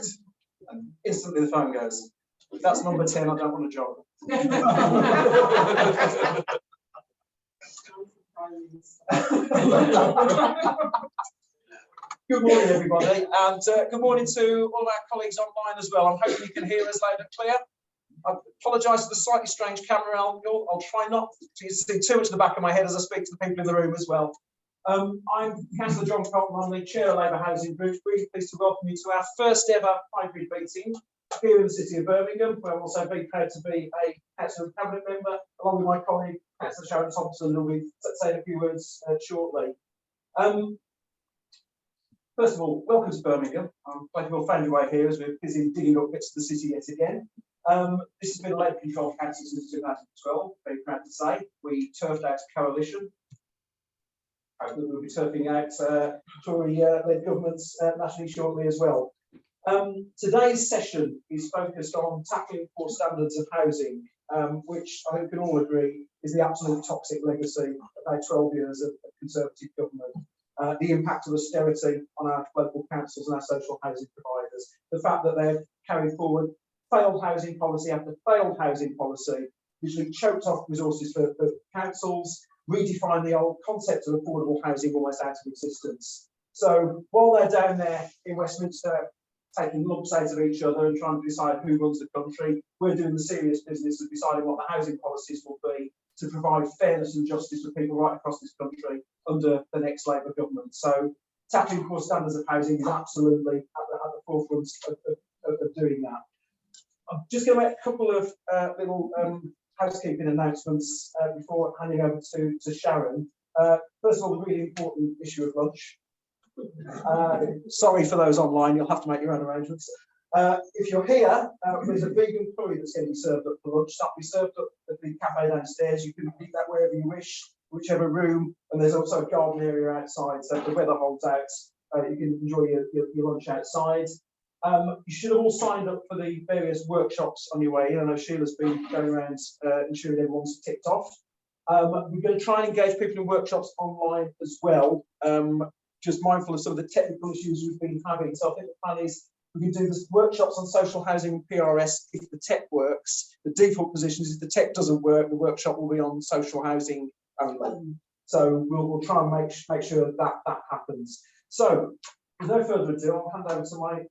Correct. And instantly the phone goes. That's number 10, I don't want a job. Good morning, everybody, and good morning to all of our colleagues online as well. I'm hoping you can hear us loud and clear. I apologise for the slightly strange camera angle. I'll try not to see too much of the back of my head as I speak to the people in the room as well. I'm Councillor John Colton. I'm the Chair of Labour Housing Group. Really pleased to welcome you to our first ever hybrid meeting here in the City of Birmingham, where I'm also very proud to be a Council and Cabinet member, along with my colleague, Councillor Sharon Thompson, who will be saying a few words shortly. First of all, welcome to Birmingham. I'm glad you all found your way here as we're busy digging up bits of the city yet again. This has been a Labour-controlled council since 2012, very proud to say. We turfed out a coalition. Hopefully we'll be turfing out Tory-led governments nationally shortly as well. Today's session is focused on tackling poor standards of housing, which I think we can all agree is the absolute toxic legacy of our 12 years of Conservative government. The impact of austerity on our local councils and our social housing providers, the fact that they've carried forward failed housing policy after failed housing policy, which have choked off resources for councils, redefined the old concept of affordable housing almost out of existence. So while they're down there in Westminster taking lumps out of each other and trying to decide who runs the country, we're doing the serious business of deciding what the housing policies will be to provide fairness and justice for people right across this country under the next Labour government. So tackling poor standards of housing is absolutely at the forefront of doing that. I'm just going to make a couple of little housekeeping announcements before handing over to Sharon. First of all, the really important issue of lunch. Sorry for those online, you'll have to make your own arrangements. If you're here, there's a vegan curry that's getting served up for lunch. That'll be served up at the cafe downstairs. You can eat that wherever you wish, whichever room. And there's also a garden area outside, so if the weather holds out, you can enjoy your lunch outside. You should have all signed up for the various workshops on your way. I know Sheila's been going around ensuring everyone's ticked off. We're going to try and engage people in workshops online as well. Just mindful of some of the technical issues we've been having. So I think the plan is we can do the workshops on social housing and PRS if the tech works. The default position is if the tech doesn't work, the workshop will be on social housing only. So we'll try and make sure that happens. So with no further ado, I'll hand over to my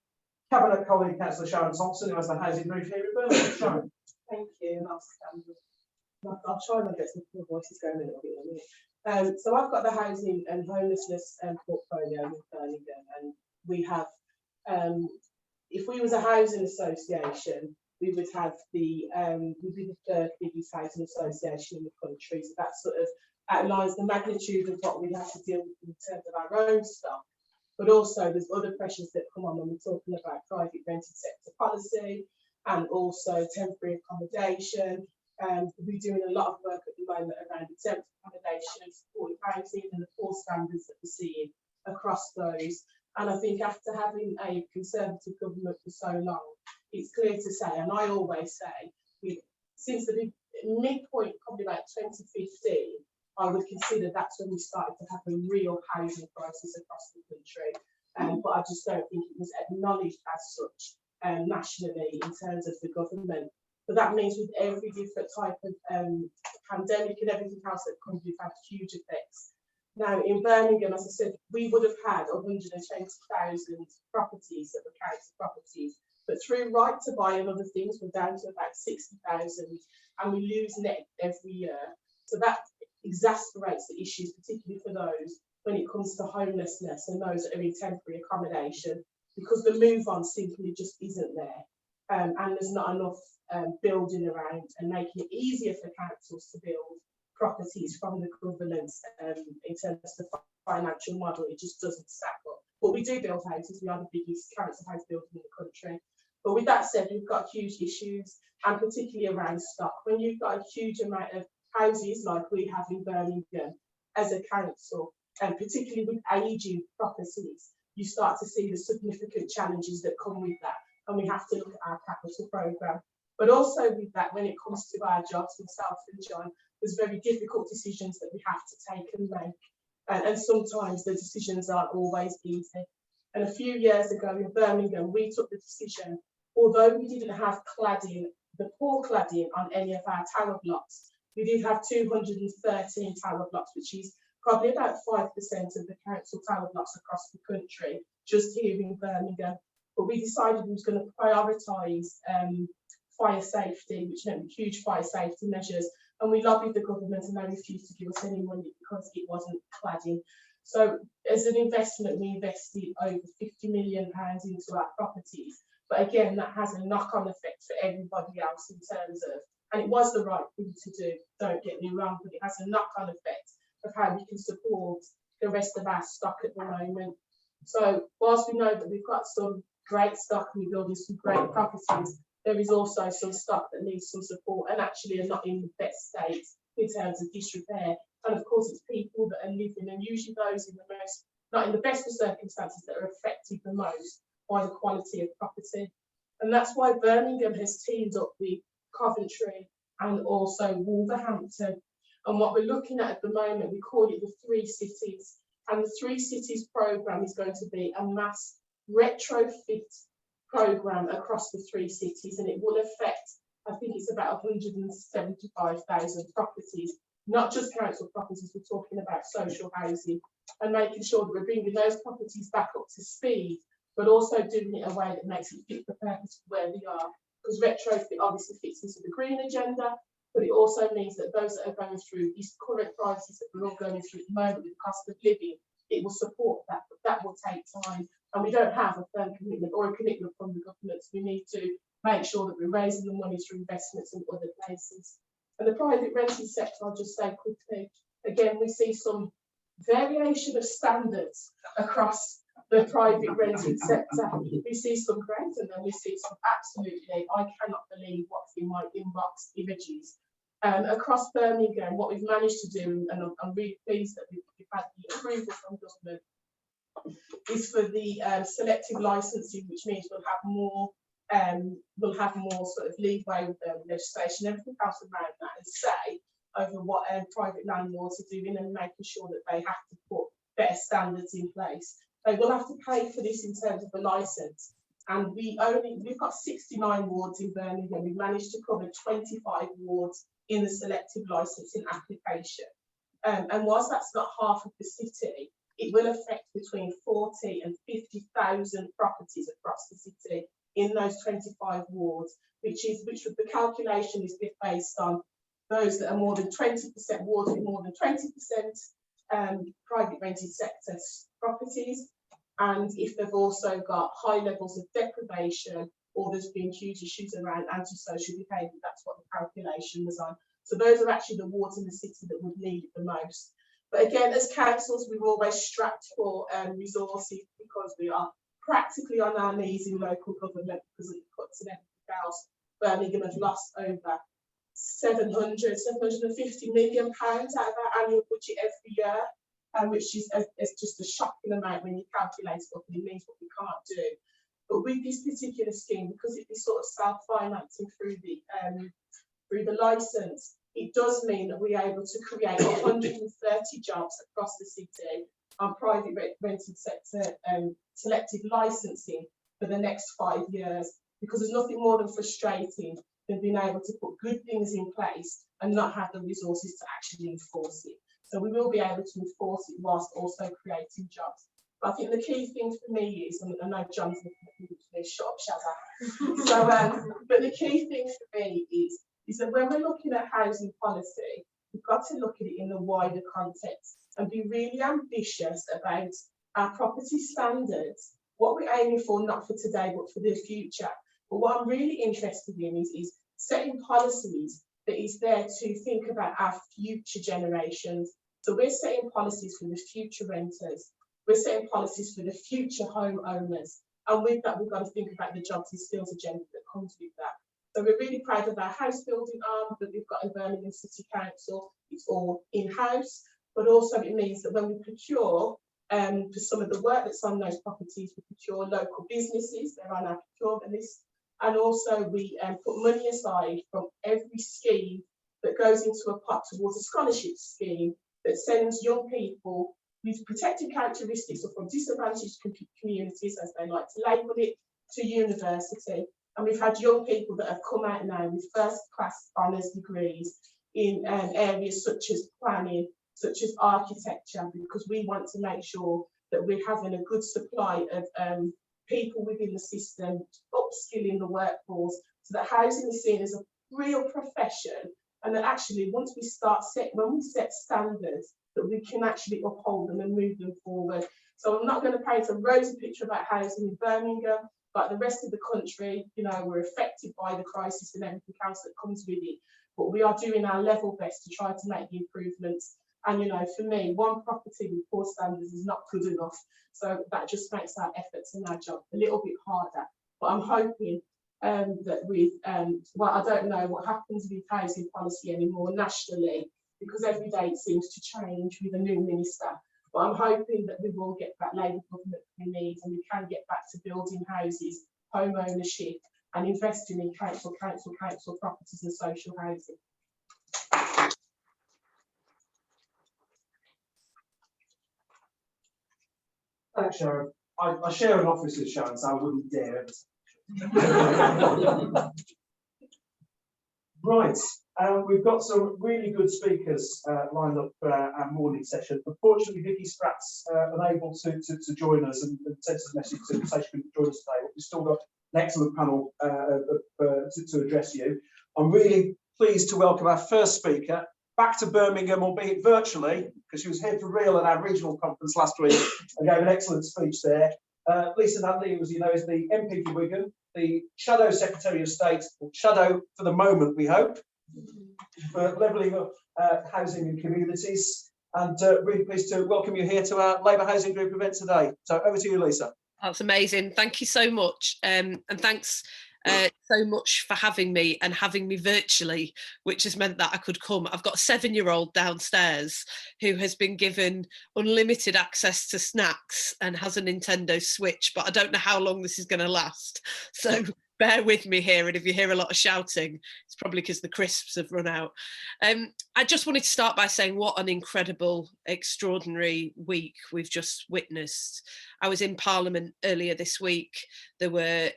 Cabinet colleague, Councillor Sharon Thompson, who has the housing brief here in Birmingham. Sharon. Thank you, and I'll try and get some voices going a little bit in a minute. So I've got the housing and homelessness portfolio in Birmingham, and we have, if we was a housing association, we would have we'd be the third biggest housing association in the country. So that sort of outlines the magnitude of what we have to deal with in terms of our own stuff. But also there's other pressures that come on when we're talking about private rented sector policy and also temporary accommodation. We're doing a lot of work at the moment around the temporary accommodation, supported housing and the poor standards that we're seeing across those. And I think after having a Conservative government for so long, it's clear to say, and I always say, since the midpoint, probably about 2015, I would consider that's when we started to have a real housing crisis across the country. But I just don't think it was acknowledged as such nationally in terms of the government. But that means with every different type of pandemic and everything else that comes, we've had huge effects. Now in Birmingham, as I said, we would have had 120,000 properties that were council properties. But through right to buy and other things, we're down to about 60,000, and we lose net every year. So that exacerbates the issues, particularly for those when it comes to homelessness and those that are in temporary accommodation, because the move on simply just isn't there, and there's not enough building around and making it easier for councils to build properties from the government in terms of the financial model. It just doesn't stack up. But we do build houses. We are the biggest council house builder in the country. But with that said, we've got huge issues, and particularly around stock. When you've got a huge amount of houses like we have in Birmingham as a council, and particularly with ageing properties, you start to see the significant challenges that come with that, and we have to look at our capital programme. But also with that, when it comes to our jobs, myself and John, there's very difficult decisions that we have to take and make, and sometimes the decisions aren't always easy. And a few years ago in Birmingham, we took the decision, although we didn't have cladding, the poor cladding on any of our tower blocks, we did have 213 tower blocks, which is probably about 5% of the council tower blocks across the country, just here in Birmingham. But we decided we was going to prioritise fire safety, which meant huge fire safety measures. And we lobbied the government and they refused to give us any money because it wasn't cladding. So as an investment, we invested over £50 million into our properties. But again, that has a knock-on effect for everybody else in terms of, and it was the right thing to do, don't get me wrong, but it has a knock-on effect of how we can support the rest of our stock at the moment. So whilst we know that we've got some great stock and we're building some great properties, there is also some stock that needs some support and actually are not in the best state in terms of disrepair. And of course, it's people that are living, and usually those in the most, not in the best of circumstances, that are affected the most by the quality of property. And that's why Birmingham has teamed up with Coventry and also Wolverhampton. And what we're looking at the moment, we call it the 3 Cities. And the 3 Cities programme is going to be a mass retrofit programme across the 3 cities, and it will affect, I think it's about 175,000 properties, not just council properties, we're talking about social housing, and making sure that we're bringing those properties back up to speed, but also doing it in a way that makes it fit for purpose for where they are. Because retrofit obviously fits into the green agenda, but it also means that those that are going through these current crises that we're all going through at the moment with cost of living, it will support that, but that will take time. And we don't have a firm commitment or a commitment from the government. So we need to make sure that we're raising the money through investments in other places. And the private rented sector, I'll just say quickly, again, we see some variation of standards across the private rented sector. We see some great, and then we see some absolutely, I cannot believe what's in my inbox images. Across Birmingham, what we've managed to do, and I'm really pleased that we've had the approval from government, is for the selective licensing, which means we'll have more sort of leeway with legislation, everything else around that, and say over what private landlords are doing and making sure that they have to put better standards in place. They will have to pay for this in terms of a license, and we've got 69 wards in Birmingham. We've managed to cover 25 wards in the selective licensing application, and whilst that's not half of the city, it will affect between 40 and 50,000 properties across the city in those 25 wards, which the calculation is based on those that are more than 20% wards with more than 20% private rented sector properties, and if they've also got high levels of deprivation or there's been huge issues around antisocial behaviour, that's what the calculation was on. So those are actually the wards in the city that would need it the most. But again, as councils, we're always strapped for resources because we are practically on our knees in local government because of the cuts and everything else. Birmingham has lost over 750 million pounds out of our annual budget every year, which is just a shocking amount when you calculate it up, and it means what we can't do. But with this particular scheme, because it is sort of self-financing through the licence, it does mean that we're able to create 130 jobs across the city on private rented sector selective licensing for the next 5 years, because there's nothing more than frustrating than being able to put good things in place and not have the resources to actually enforce it. So we will be able to enforce it whilst also creating jobs. But I think the key thing for me is, and I know John's looking at me, shut up, Shazza. So, but the key thing for me is that when we're looking at housing policy, we've got to look at it in the wider context and be really ambitious about our property standards, what we're aiming for, not for today, but for the future. But what I'm really interested in is setting policies that is there to think about our future generations. So we're setting policies for the future renters. We're setting policies for the future homeowners. And with that, we've got to think about the jobs and skills agenda that comes with that. So we're really proud of our house building arm that we've got in Birmingham City Council. It's all in-house, but also it means that when we procure for some of the work that's on those properties, we procure local businesses, they're on our procurement list, and also we put money aside from every scheme that goes into a pot towards a scholarship scheme that sends young people with protected characteristics or from disadvantaged communities, as they like to label it, to university. And we've had young people that have come out now with first-class honours degrees in areas such as planning, such as architecture, because we want to make sure that we're having a good supply of people within the system, upskilling the workforce, so that housing is seen as a real profession, and that actually once we when we set standards, that we can actually uphold them and move them forward. So I'm not going to paint a rosy picture about housing in Birmingham, but the rest of the country, you know, we're affected by the crisis and everything else that comes with it. But we are doing our level best to try to make the improvements. And, you know, for me, one property with poor standards is not good enough. So that just makes our efforts and our job a little bit harder. But I'm hoping that with, well, I don't know what happens with housing policy anymore nationally, because every day it seems to change with a new minister. But I'm hoping that we will get that Labour government we need, and we can get back to building houses, home ownership, and investing in council properties and social housing. Thanks, Sharon. I share an office with Sharon, so I wouldn't dare ever. Right, we've got some really good speakers lined up for our morning session. Unfortunately, Vicky Spratt's unable to join us and sent us a message to say she couldn't join us today, but we've still got an excellent panel to address you. I'm really pleased to welcome our first speaker back to Birmingham, albeit virtually, because she was here for real at our regional conference last week and gave an excellent speech there. Lisa Nunley, who, as you know, is the MP for Wigan, the Shadow Secretary of State, or Shadow for the moment, we hope, for levelling up housing and communities. And really pleased to welcome you here to our Labour Housing Group event today. So over to you, Lisa. That's amazing. Thank you so much. And thanks so much for having me and having me virtually, which has meant that I could come. I've got a 7-year-old downstairs who has been given unlimited access to snacks and has a Nintendo Switch, but I don't know how long this is going to last. So bear with me here. And if you hear a lot of shouting, it's probably because the crisps have run out. I just wanted to start by saying what an incredible, extraordinary week we've just witnessed. I was in Parliament earlier this week. There were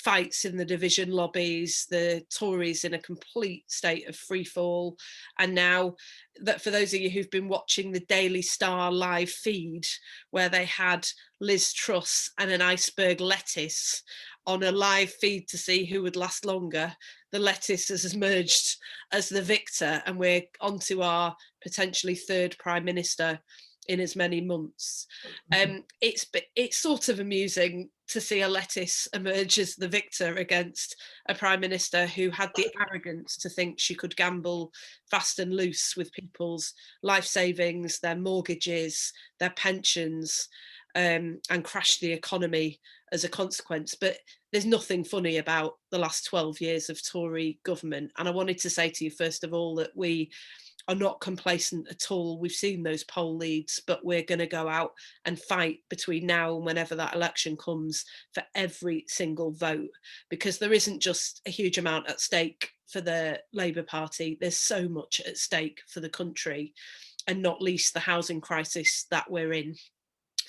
fights in the division lobbies, the Tories in a complete state of free fall. And now that, for those of you who've been watching the Daily Star live feed, where they had Liz Truss and an iceberg lettuce on a live feed to see who would last longer, the lettuce has emerged as the victor, and we're on to our potentially third Prime Minister in as many months. It's sort of amusing to see a lettuce emerge as the victor against a Prime Minister who had the arrogance to think she could gamble fast and loose with people's life savings, their mortgages, their pensions, and crash the economy as a consequence. But there's nothing funny about the last 12 years of Tory government. And I wanted to say to you, first of all, that we are not complacent at all. We've seen those poll leads, but we're going to go out and fight between now and whenever that election comes for every single vote, because there isn't just a huge amount at stake for the Labour Party. There's so much at stake for the country, and not least the housing crisis that we're in.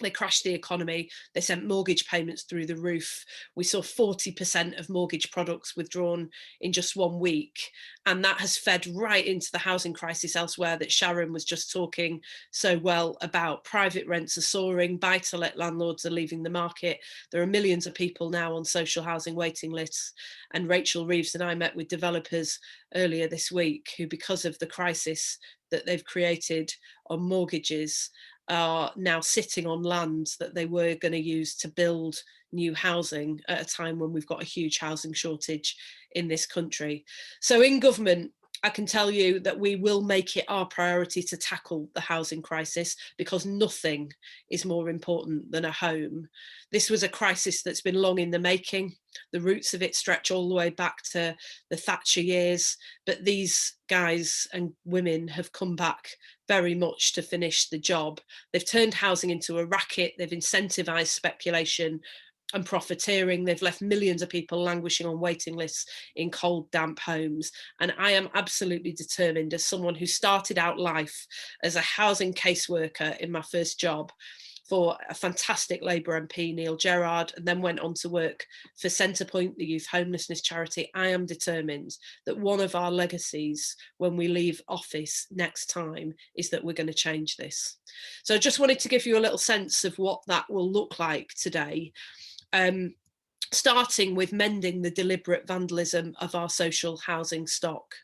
They crashed the economy. They sent mortgage payments through the roof. We saw 40% of mortgage products withdrawn in just 1 week. And that has fed right into the housing crisis elsewhere that Sharon was just talking so well about. Private rents are soaring, buy-to-let landlords are leaving the market. There are millions of people now on social housing waiting lists. And Rachel Reeves and I met with developers earlier this week who, because of the crisis that they've created on mortgages, are now sitting on land that they were going to use to build new housing at a time when we've got a huge housing shortage in this country. So in government, I can tell you that we will make it our priority to tackle the housing crisis, because nothing is more important than a home. This was a crisis that's been long in the making. The roots of it stretch all the way back to the Thatcher years, but these guys and women have come back very much to finish the job. They've turned housing into a racket. They've incentivized speculation and profiteering. They've left millions of people languishing on waiting lists in cold, damp homes. And I am absolutely determined, as someone who started out life as a housing caseworker in my first job for a fantastic Labour MP, Neil Gerard, and then went on to work for Centrepoint, the youth homelessness charity. I am determined that one of our legacies when we leave office next time is that we're going to change this. So I just wanted to give you a little sense of what that will look like today. Starting with mending the deliberate vandalism of our social housing stock.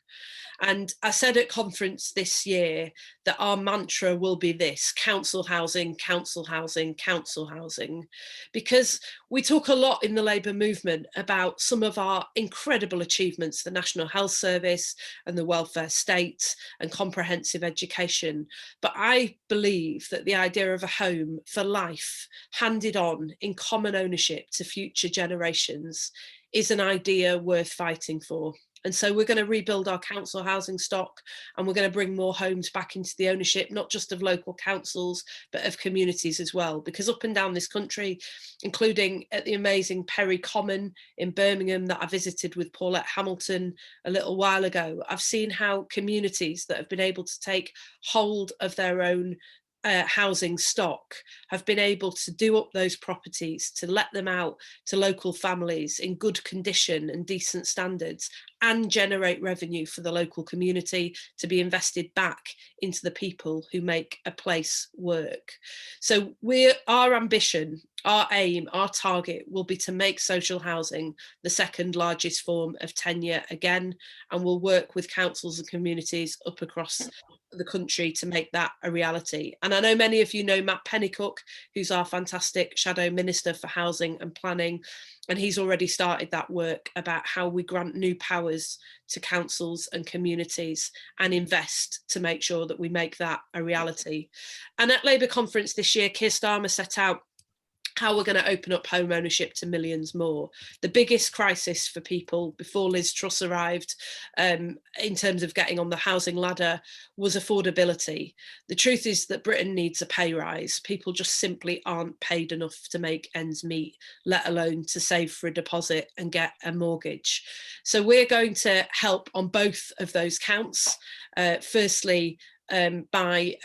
And I said at conference this year that our mantra will be this: council housing, council housing, council housing, because we talk a lot in the Labour movement about some of our incredible achievements, the National Health Service and the welfare state and comprehensive education. But I believe that the idea of a home for life, handed on in common ownership to future generations, is an idea worth fighting for. And so we're going to rebuild our council housing stock, and we're going to bring more homes back into the ownership, not just of local councils, but of communities as well. Because up and down this country, including at the amazing Perry Common in Birmingham that I visited with Paulette Hamilton a little while ago, I've seen how communities that have been able to take hold of their own housing stock have been able to do up those properties, to let them out to local families in good condition and decent standards, and generate revenue for the local community to be invested back into the people who make a place work. So our ambition, our aim, our target will be to make social housing the second largest form of tenure again, and we'll work with councils and communities up across the country to make that a reality. And I know many of you know Matt Pennycook, who's our fantastic Shadow Minister for Housing and Planning, and he's already started that work about how we grant new powers to councils and communities and invest to make sure that we make that a reality. And at Labour conference this year, Keir Starmer set out how we're going to open up home ownership to millions more. The biggest crisis for people before Liz Truss arrived in terms of getting on the housing ladder was affordability. The truth is that Britain needs a pay rise. People just simply aren't paid enough to make ends meet, let alone to save for a deposit and get a mortgage. So we're going to help on both of those counts. Firstly, by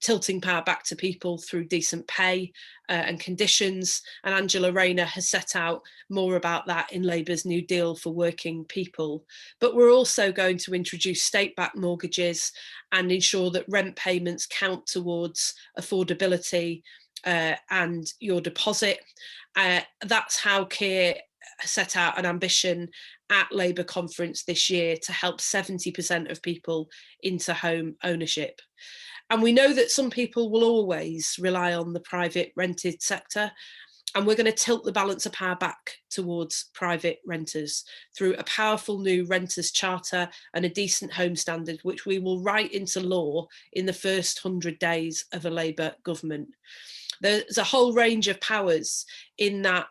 tilting power back to people through decent pay and conditions. And Angela Rayner has set out more about that in Labour's New Deal for working people. But we're also going to introduce state-backed mortgages and ensure that rent payments count towards affordability and your deposit. That's how Keir set out an ambition at Labour conference this year to help 70% of people into home ownership. And we know that some people will always rely on the private rented sector, and we're going to tilt the balance of power back towards private renters through a powerful new renters charter and a decent home standard, which we will write into law in the first 100 days of a Labour government. There's a whole range of powers in that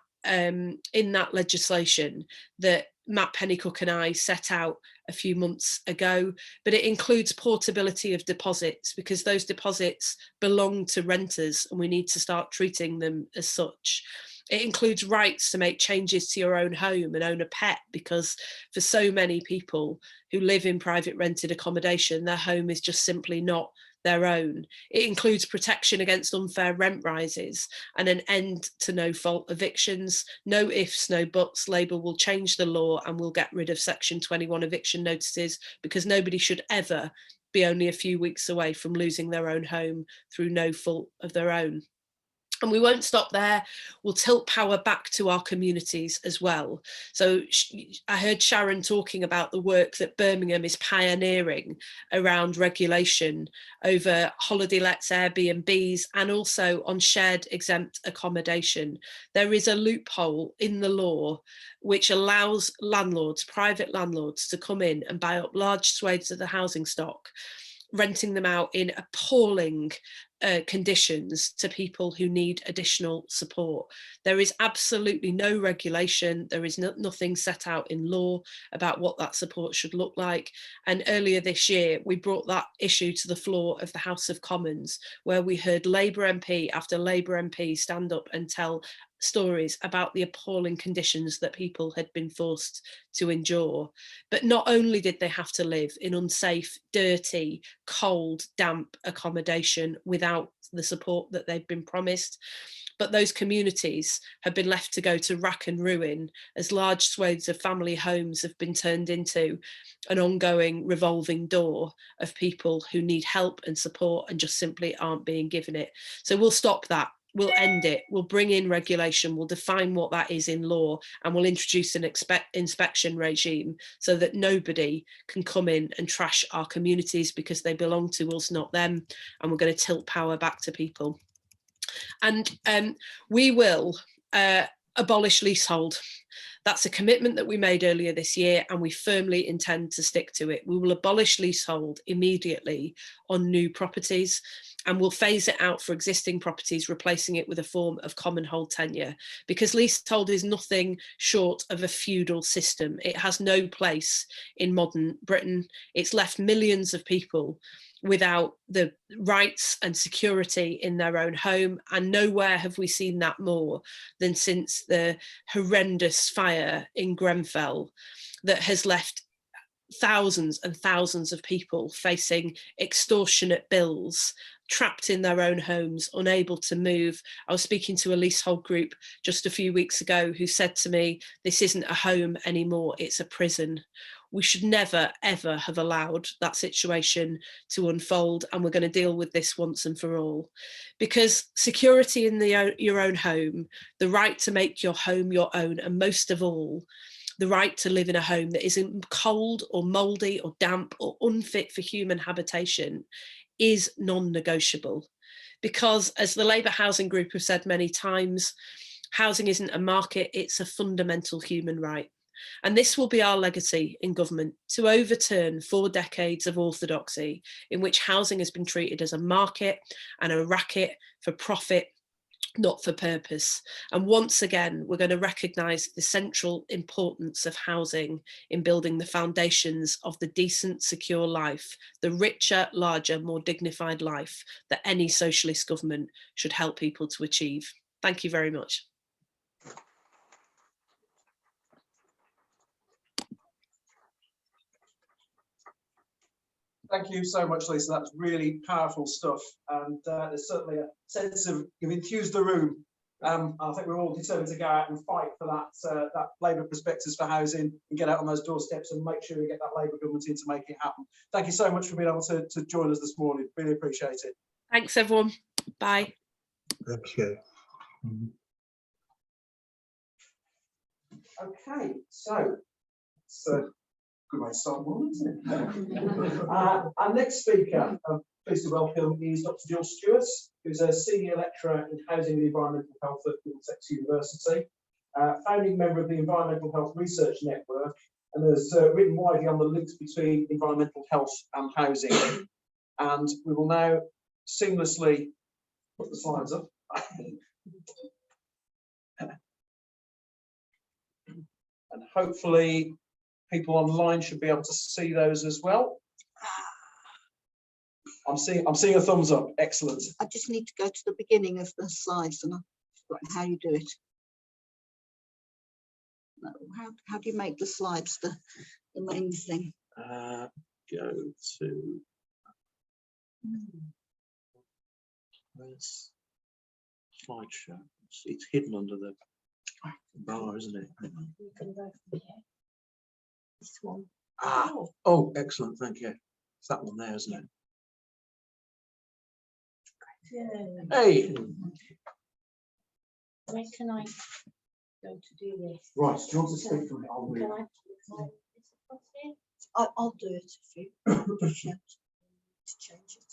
legislation that Matt Pennycook and I set out a few months ago, but it includes portability of deposits, because those deposits belong to renters and we need to start treating them as such. It includes rights to make changes to your own home and own a pet, because for so many people who live in private rented accommodation, their home is just simply not their own. It includes protection against unfair rent rises and an end to no-fault evictions. No ifs, no buts. Labour will change the law and we'll get rid of Section 21 eviction notices, because nobody should ever be only a few weeks away from losing their own home through no fault of their own. And we won't stop there. We'll tilt power back to our communities as well. So I heard Sharon talking about the work that Birmingham is pioneering around regulation over holiday lets, Airbnbs, and also on shared exempt accommodation. There is a loophole in the law which allows landlords, private landlords, to come in and buy up large swathes of the housing stock, renting them out in appalling conditions to people who need additional support. There is absolutely no regulation. There is nothing set out in law about what that support should look like. And earlier this year, we brought that issue to the floor of the House of Commons, where we heard Labour MP after Labour MP stand up and tell stories about the appalling conditions that people had been forced to endure. But not only did they have to live in unsafe, dirty, cold, damp accommodation without the support that they'd been promised, but those communities have been left to go to rack and ruin as large swathes of family homes have been turned into an ongoing revolving door of people who need help and support and just simply aren't being given it. So we'll stop that. We'll end it. We'll bring in regulation. We'll define what that is in law, and we'll introduce an inspection regime so that nobody can come in and trash our communities because they belong to us, not them. And we're going to tilt power back to people. And we will abolish leasehold. That's a commitment that we made earlier this year, and we firmly intend to stick to it. We will abolish leasehold immediately on new properties, and we'll phase it out for existing properties, replacing it with a form of common hold tenure, because leasehold is nothing short of a feudal system. It has no place in modern Britain. It's left millions of people without the rights and security in their own home, and nowhere have we seen that more than since the horrendous fire in Grenfell that has left thousands and thousands of people facing extortionate bills, trapped in their own homes, unable to move. I was speaking to a leasehold group just a few weeks ago who said to me, this isn't a home anymore, it's a prison. We should never, ever have allowed that situation to unfold, and we're going to deal with this once and for all. Because security in your own home, the right to make your home your own, and most of all, the right to live in a home that isn't cold or mouldy or damp or unfit for human habitation, is non-negotiable. Because, as the Labour Housing Group have said many times, housing isn't a market, it's a fundamental human right. And this will be our legacy in government, to overturn 4 decades of orthodoxy in which housing has been treated as a market and a racket for profit, not for purpose. And once again, we're going to recognise the central importance of housing in building the foundations of the decent, secure life, the richer, larger, more dignified life that any socialist government should help people to achieve. Thank you very much. Thank you so much, Lisa. That's really powerful stuff. And there's certainly a sense of you've enthused the room. I think we're all determined to go out and fight for that Labour perspectives for housing and get out on those doorsteps and make sure we get that Labour government in to make it happen. Thank you so much for being able to join us this morning. Really appreciate it. Thanks, everyone. Bye. Thank you. Okay, so it's a good way to start one, isn't it? Our next speaker, I'm pleased to welcome, is Dr. Jill Stewart, who's a senior lecturer in housing and environmental health at Middlesex University, founding member of the Environmental Health Research Network, and has written widely on the links between environmental health and housing. And we will now seamlessly put the slides up. And hopefully people online should be able to see those as well. I'm seeing a thumbs up. Excellent. I just need to go to the beginning of the slides and I've forgotten how you do it. How do you make the slides the main thing? Go to where's slideshow? It's hidden under the bar, isn't it? You can go from here. This one. Ah, oh, excellent, thank you. It's that one there, isn't it? Yeah. Hey, Where can I go to do this? Right, do you want to speak from it? I'll read. Can I I'll do it if you to change it.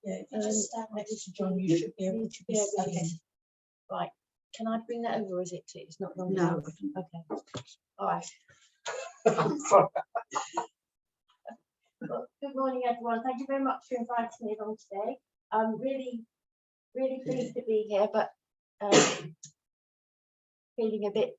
Yeah, if you just stand next to John, you should be able to be seeing. Right. Can I bring that over, or is it? It's not long. No. Okay. All right. Well, good morning, everyone. Thank you very much for inviting me along today. I'm really pleased to be here, but feeling a bit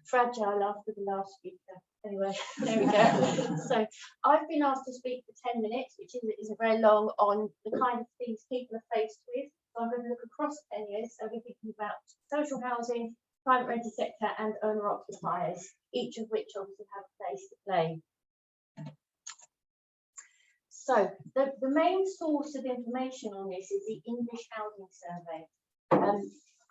fragile after the last speaker. Anyway, there we go. So I've been asked to speak for 10 minutes, which isn't very long, on the kind of things people are faced with So I'm going to look across 10 years. So we're thinking about social housing, private rented sector and owner occupiers, each of which obviously have a place to play. So the main source of information on this is the English Housing Survey.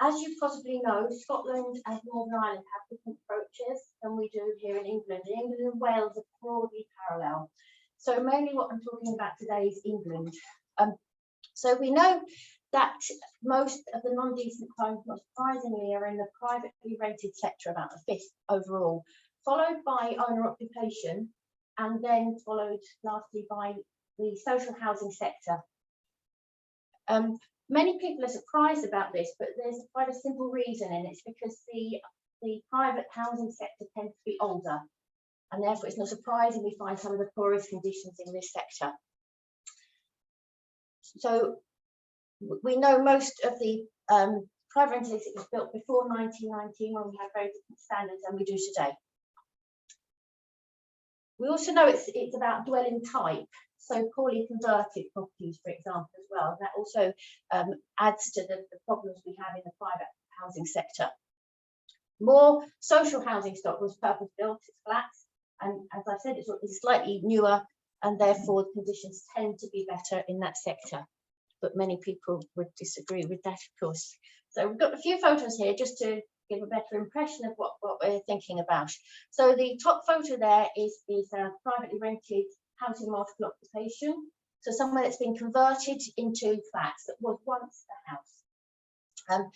As you possibly know, Scotland and Northern Ireland have different approaches than we do here in England. England and Wales are broadly parallel. So mainly what I'm talking about today is England. So we know that most of the non-decent homes, not surprisingly, are in the privately rented sector, about a fifth overall, followed by owner occupation, and then followed lastly by the social housing sector. Many people are surprised about this, but there's quite a simple reason, and it's because the private housing sector tends to be older, and therefore it's not surprising we find some of the poorest conditions in this sector. So we know most of the private rented sector was built before 1919, when we had very different standards than we do today. We also know it's about dwelling type. So poorly converted properties, for example, as well. That also adds to the problems we have in the private housing sector. More social housing stock was purpose-built, it's flats, and as I said, it's slightly newer, and therefore the conditions tend to be better in that sector. But many people would disagree with that, of course. So we've got a few photos here just to give a better impression of what we're thinking about. So the top photo there is privately rented housing multiple occupation, so somewhere that's been converted into flats that was once a house.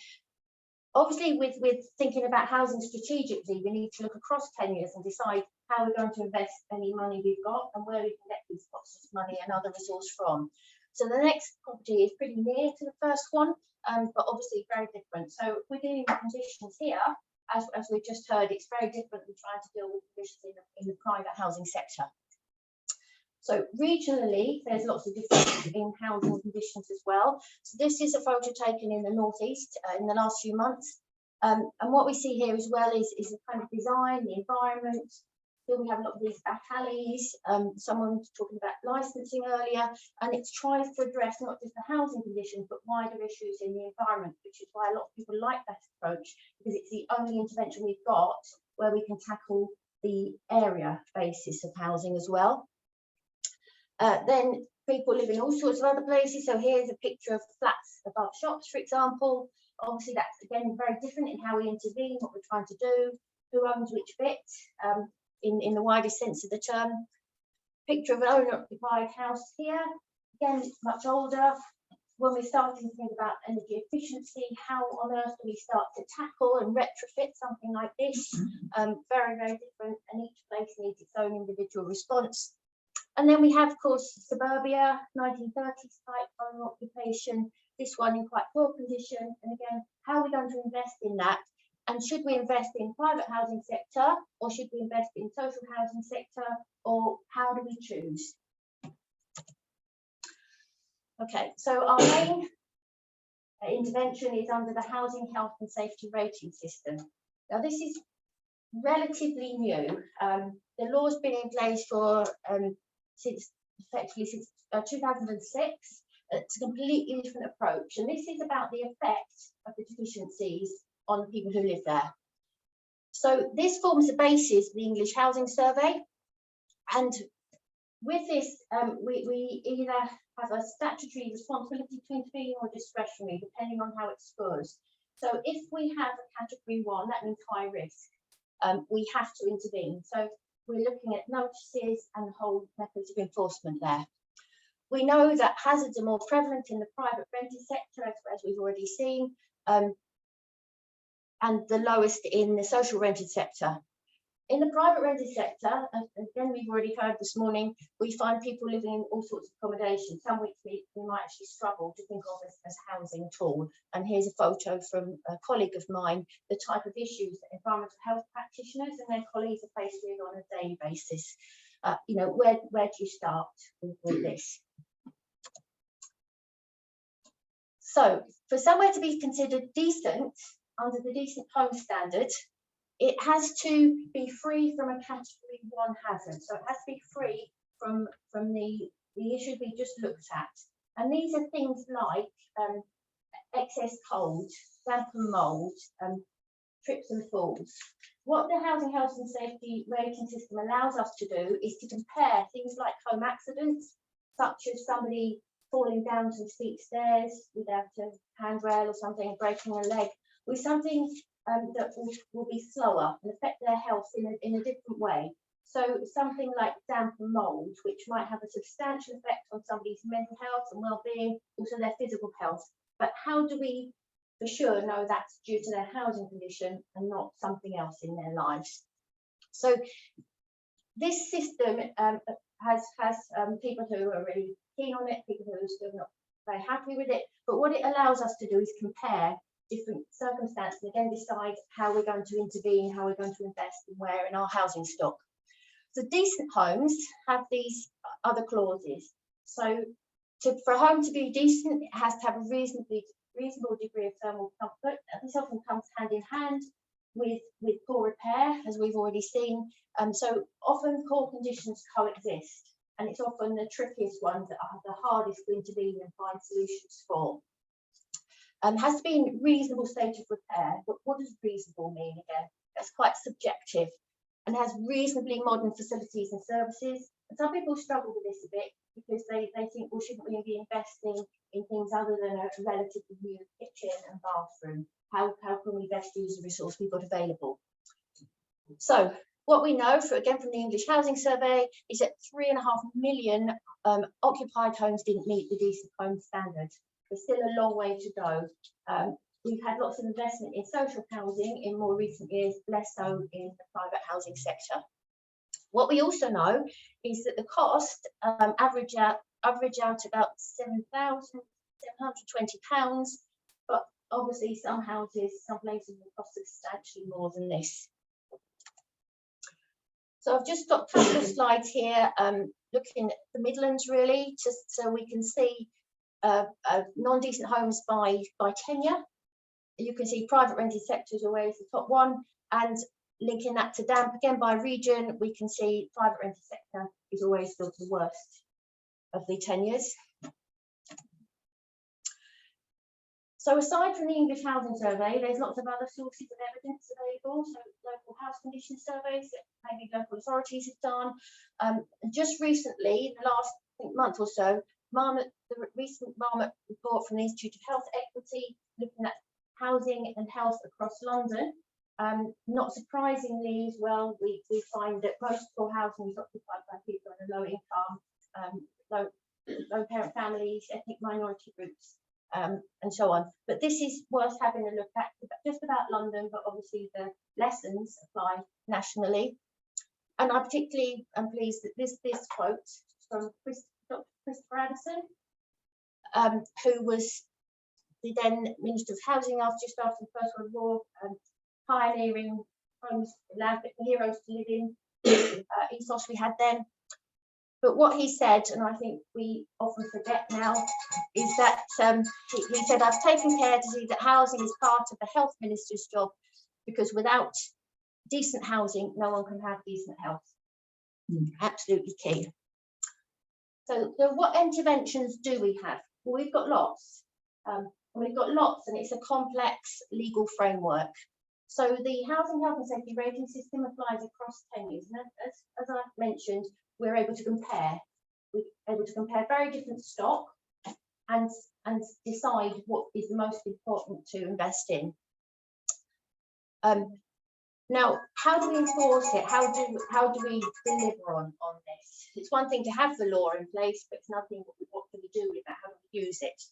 Obviously, with thinking about housing strategically, we need to look across 10 years and decide how we're going to invest any money we've got and where we can get these pots of money and other resource from. So the next property is pretty near to the first one, but obviously very different. So if we're dealing with conditions here, as we just heard, it's very different than trying to deal with conditions in the private housing sector. So regionally, there's lots of differences in housing conditions as well. So this is a photo taken in the northeast in the last few months. And what we see here as well is the kind of design, the environment. Here we have a lot of these back alleys. Someone was talking about licensing earlier, and it's tries to address not just the housing conditions, but wider issues in the environment, which is why a lot of people like that approach, because it's the only intervention we've got where we can tackle the area basis of housing as well. Then people live in all sorts of other places. So here's a picture of flats above shops, for example. Obviously, that's again very different in how we intervene, what we're trying to do, who owns which bit, in the widest sense of the term. Picture of an owner-occupied house here. Again, it's much older. When we're starting to think about energy efficiency, how on earth do we start to tackle and retrofit something like this? Very, very different, and each place needs its own individual response. And then we have, of course, suburbia, 1930s type owner occupation, this one in quite poor condition. And again, how are we going to invest in that? And should we invest in private housing sector, or should we invest in social housing sector, or how do we choose? Okay, so our main intervention is under the Housing Health and Safety Rating System. Now, this is relatively new. The law's been in place for since 2006. It's a completely different approach, and this is about the effect of the deficiencies on the people who live there. So this forms the basis of the English Housing Survey, and with this we either have a statutory responsibility to intervene or discretionary, depending on how it scores. So if we have a category 1, that means high risk, we have to intervene. So we're looking at notices and the whole methods of enforcement there. We know that hazards are more prevalent in the private rented sector, as we've already seen, and the lowest in the social rented sector. In the private rented sector, again, we've already heard this morning, we find people living in all sorts of accommodation, some which we might actually struggle to think of as housing at all. And here's a photo from a colleague of mine, the type of issues that environmental health practitioners and their colleagues are faced with on a daily basis. You know, where do you start with this? So for somewhere to be considered decent under the Decent Home Standard, it has to be free from a category 1 hazard. So it has to be free from the issues we just looked at. And these are things like excess cold, damp and mould, trips and falls. What the Housing Health and Safety rating system allows us to do is to compare things like home accidents, such as somebody falling down some steep stairs without a handrail or something, breaking a leg, with something that will be slower and affect their health in a different way. So something like damp and mould, which might have a substantial effect on somebody's mental health and well-being, also their physical health. But how do we for sure know that's due to their housing condition and not something else in their lives? So this system has people who are really keen on it, people who are still not very happy with it. But what it allows us to do is compare different circumstances and again decide how we're going to intervene, how we're going to invest and where in our housing stock. So decent homes have these other clauses. So for a home to be decent, it has to have a reasonable degree of thermal comfort. And this often comes hand in hand with poor repair, as we've already seen. So often core conditions coexist, and it's often the trickiest ones that are the hardest to intervene and find solutions for. Has to be in reasonable state of repair. But what does reasonable mean again? That's quite subjective. And has reasonably modern facilities and services. And some people struggle with this a bit because they think, well, shouldn't we be investing in things other than a relatively new kitchen and bathroom? How can we best use the resource we've got available? So what we know, from the English Housing Survey, is that 3.5 million occupied homes didn't meet the decent home standard. There's still a long way to go. We've had lots of investment in social housing in more recent years, less so in the private housing sector. What we also know is that the cost average out about £7,720, but obviously some places will cost substantially more than this. So I've just got a couple of slides here looking at the Midlands really, just so we can see non-decent homes by tenure. You can see private rented sector is always the top one, and linking that to damp again by region, we can see private rented sector is always still the worst of the tenures. So aside from the English Housing Survey, there's lots of other sources of evidence available. So local house condition surveys that maybe local authorities have done. Just recently, in the last month or so, the recent Marmot report from the Institute of Health Equity looking at housing and health across London. Not surprisingly as well, we find that most poor housing is occupied by people on a low income, low parent families, ethnic minority groups, and so on. But this is worth having a look at, just about London, but obviously the lessons apply nationally. And I particularly am pleased that this quote from Dr. Christopher Addison, who was the then Minister of Housing just after the First World War, pioneering homes allowed heroes to live in ethos we had then. But what he said, and I think we often forget now, is that he said, I've taken care to see that housing is part of the health minister's job, because without decent housing, no one can have decent health. Absolutely key. So what interventions do we have? Well, we've got lots. And it's a complex legal framework. So the Housing Health and Safety rating system applies across tenures. And as I've mentioned, we're able to compare. We're able to compare very different stock and decide what is the most important to invest in. Now, how do we enforce it? How do we deliver on this? It's one thing to have the law in place, but it's another thing, what can we do with that? How do we use it?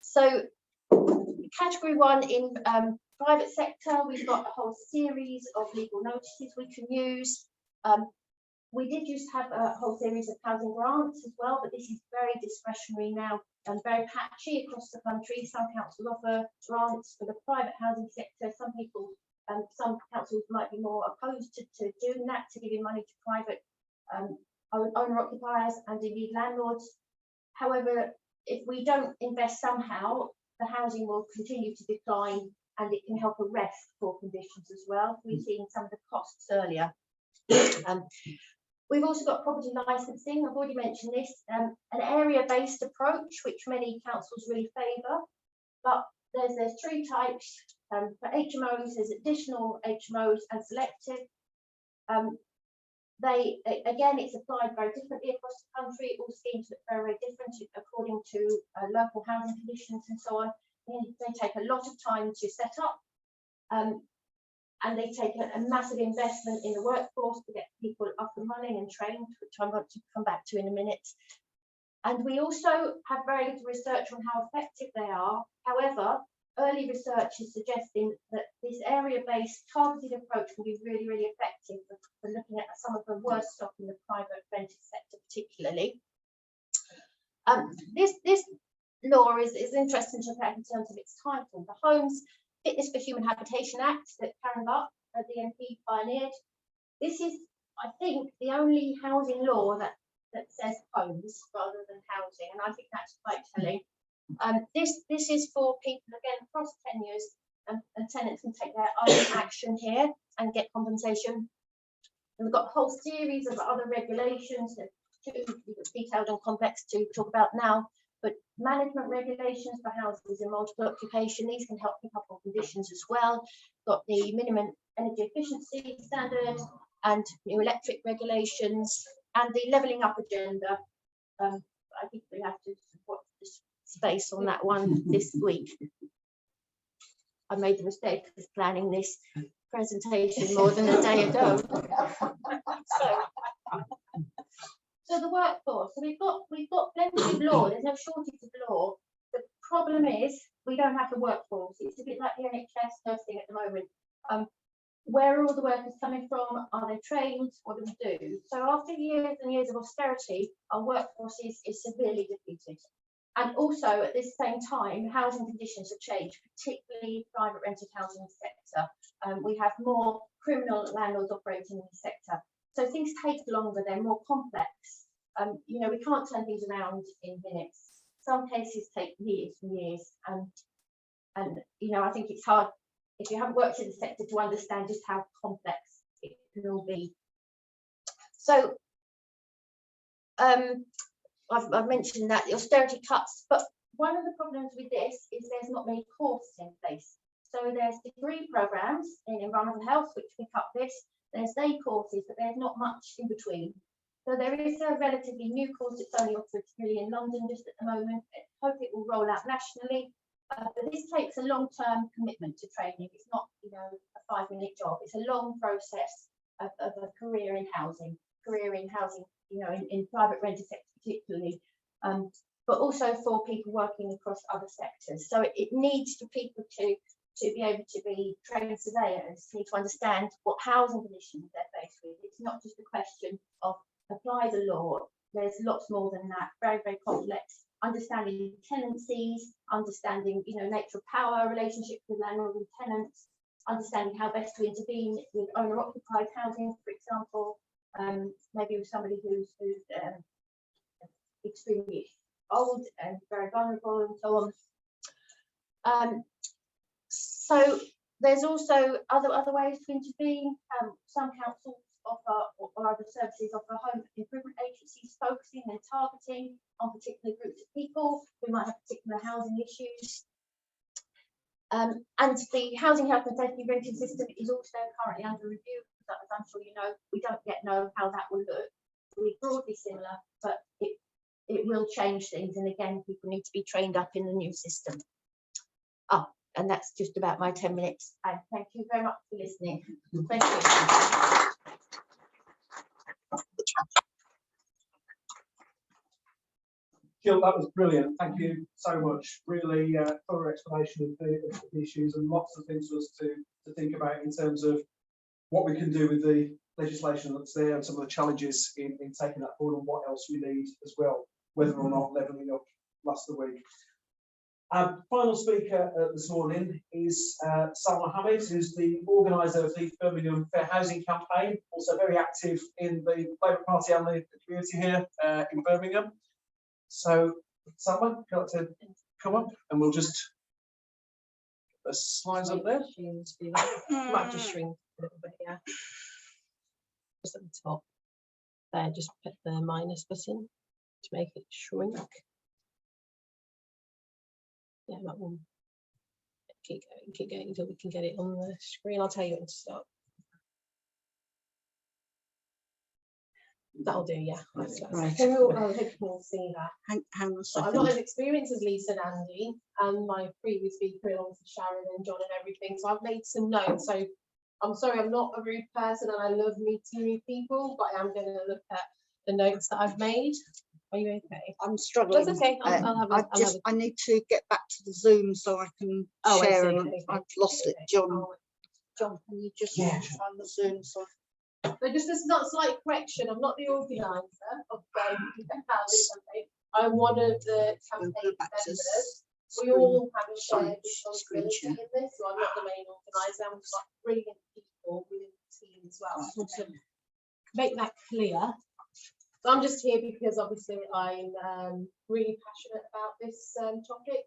So category 1 in private sector, we've got a whole series of legal notices we can use. We did used to have a whole series of housing grants as well, but this is very discretionary now and very patchy across the country. Some councils offer grants for the private housing sector. Some councils might be more opposed to doing that, to giving money to private owner occupiers and indeed landlords. However, if we don't invest somehow, the housing will continue to decline, and it can help arrest poor conditions as well. We've seen some of the costs earlier. We've also got property licensing. I've already mentioned this, an area-based approach, which many councils really favour. But there's three types. For HMOs, there's additional HMOs and selective. Again, it's applied very differently across the country. All schemes look very, very different according to local housing conditions and so on. They take a lot of time to set up, and they take a massive investment in the workforce to get people up and running and trained, which I'm going to come back to in a minute. And we also have very little research on how effective they are. However, early research is suggesting that this area-based targeted approach can be really, really effective for looking at some of the worst stock in the private rented sector, particularly. This law is interesting to look at in terms of its title. The Homes Fitness for Human Habitation Act that Karen Butt, the MP, pioneered. This is, I think, the only housing law that says homes rather than housing, and I think that's quite telling. This is for people, again, across tenures, and tenants can take their own action here and get compensation. And we've got a whole series of other regulations that too detailed and complex to talk about now, but management regulations for houses in multiple occupation, these can help pick up on conditions as well. Got the minimum energy efficiency standard and new electric regulations and the levelling up agenda. I think we have to watch this space on that one this week. I made the mistake of planning this presentation more than a day ago. So the workforce. So we've got plenty of law. There's no shortage of law. The problem is we don't have the workforce. It's a bit like the NHS nursing at the moment. Where are all the workers coming from? Are they trained? What do we do? So after years and years of austerity, our workforce is severely depleted. And also at this same time, housing conditions have changed, particularly private rented housing sector. We have more criminal landlords operating in the sector. So things take longer, they're more complex. You know, we can't turn things around in minutes. Some cases take years and years. And you know, I think it's hard, if you haven't worked in the sector, to understand just how complex it can all be. So I've mentioned that the austerity cuts, but one of the problems with this is there's not many courses in place. So there's degree programs in environmental health, which pick up this. There's day courses, but there's not much in between. So there is a relatively new course that's only offered really in London just at the moment. I hope it will roll out nationally. But this takes a long-term commitment to training. It's not, you know, a 5-minute job. It's a long process of a career in housing, you know, in private rented sector particularly, but also for people working across other sectors. So it needs for people to be able to be trained surveyors, need to understand what housing conditions they're faced with. It's not just a question of apply the law. There's lots more than that. Very, very complex. Understanding tenancies, understanding, you know, nature of power, relationships with landlords and tenants, understanding how best to intervene with owner-occupied housing, for example, maybe with somebody who's extremely old and very vulnerable and so on. So there's also other ways to intervene. Some councils offer, or other services offer, home improvement agencies focusing and targeting on particular groups of people who might have particular housing issues. And the housing health and safety rating system is also currently under review. As I'm sure you know, we don't yet know how that will look. We're broadly similar, but it will change things. And again, people need to be trained up in the new system. And that's just about my 10 minutes. And thank you very much for listening. Thank you. Jill, that was brilliant. Thank you so much. Really thorough explanation of the issues and lots of things for us to think about in terms of what we can do with the legislation that's there and some of the challenges in taking that forward and what else we need as well, whether or not levelling up lasts the week. Our final speaker this morning is Salma Hamid, who's the organiser of the Birmingham Fair Housing Campaign, also very active in the Labour Party and the community here in Birmingham. So, Salma, you'd like to come up and we'll just put the slides up there. Might just shrink a little bit, yeah. Just at the top. There, just put the minus button to make it shrink. Yeah, that one. keep going until we can get it on the screen. I'll tell you when to start. That'll do, yeah. Right. I hope you can see that. Hang on a So I'm not as second. experienced as Lisa and Andy and my previous speaker, along with Sharon and John and everything. So I've made some notes. So I'm sorry, I'm not a rude person and I love meeting new people, but I am going to look at the notes that I've made. Are you okay? I'm struggling. That's okay. I'll have a, I need to get back to the Zoom so I can Oh, I share. see, And okay. I've lost it, Okay. John. Oh, John, can you just Yeah, find the Zoom? So So just as not slight correction, I'm not the organiser of I'm one of the we'll campaign go back to members. We screen- all have a sorry, shared responsibility screen in this, so I'm not the main organiser, and we've got brilliant people within the team as well. I just want to make that clear. So I'm just here because obviously I'm really passionate about this topic.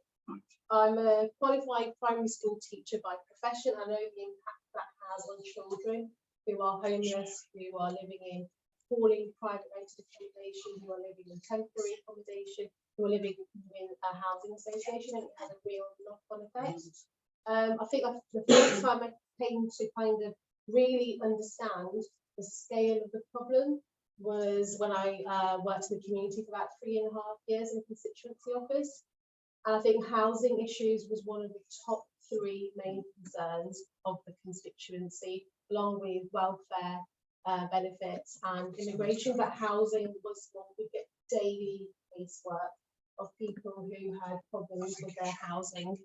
I'm a qualified primary school teacher by profession. I know the impact that has on children who are homeless, who are living in appalling private rented accommodation, who are living in temporary accommodation, who are living in a housing association, and it has a real knock-on effect. I think the first time I came to kind of really understand the scale of the problem was when I worked in the community for about 3.5 years in the constituency office. And I think housing issues was one of the top 3 main concerns of the constituency, along with welfare benefits and immigration. But housing was one we get daily casework of people who had problems with their housing.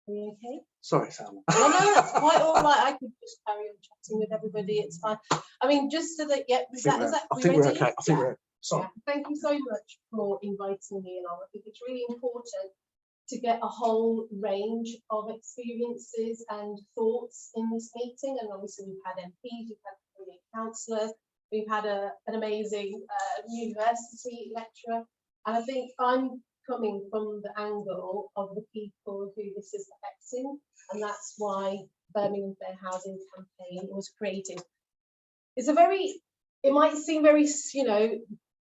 Are you okay? Sorry, Sam. No, that's quite all right. I could just carry on chatting with everybody. It's fine. I mean, just so that, yeah, is that I we think we're ready? okay. I think we're sorry. Yeah, thank you so much for inviting me along. I think it's really important to get a whole range of experiences and thoughts in this meeting. And obviously we've had MPs, we've had brilliant councillors, we've had an amazing university lecturer. And I think I'm coming from the angle of the people who this is affecting. And that's why Birmingham Fair Housing Campaign was created. It's a very, it might seem very, you know,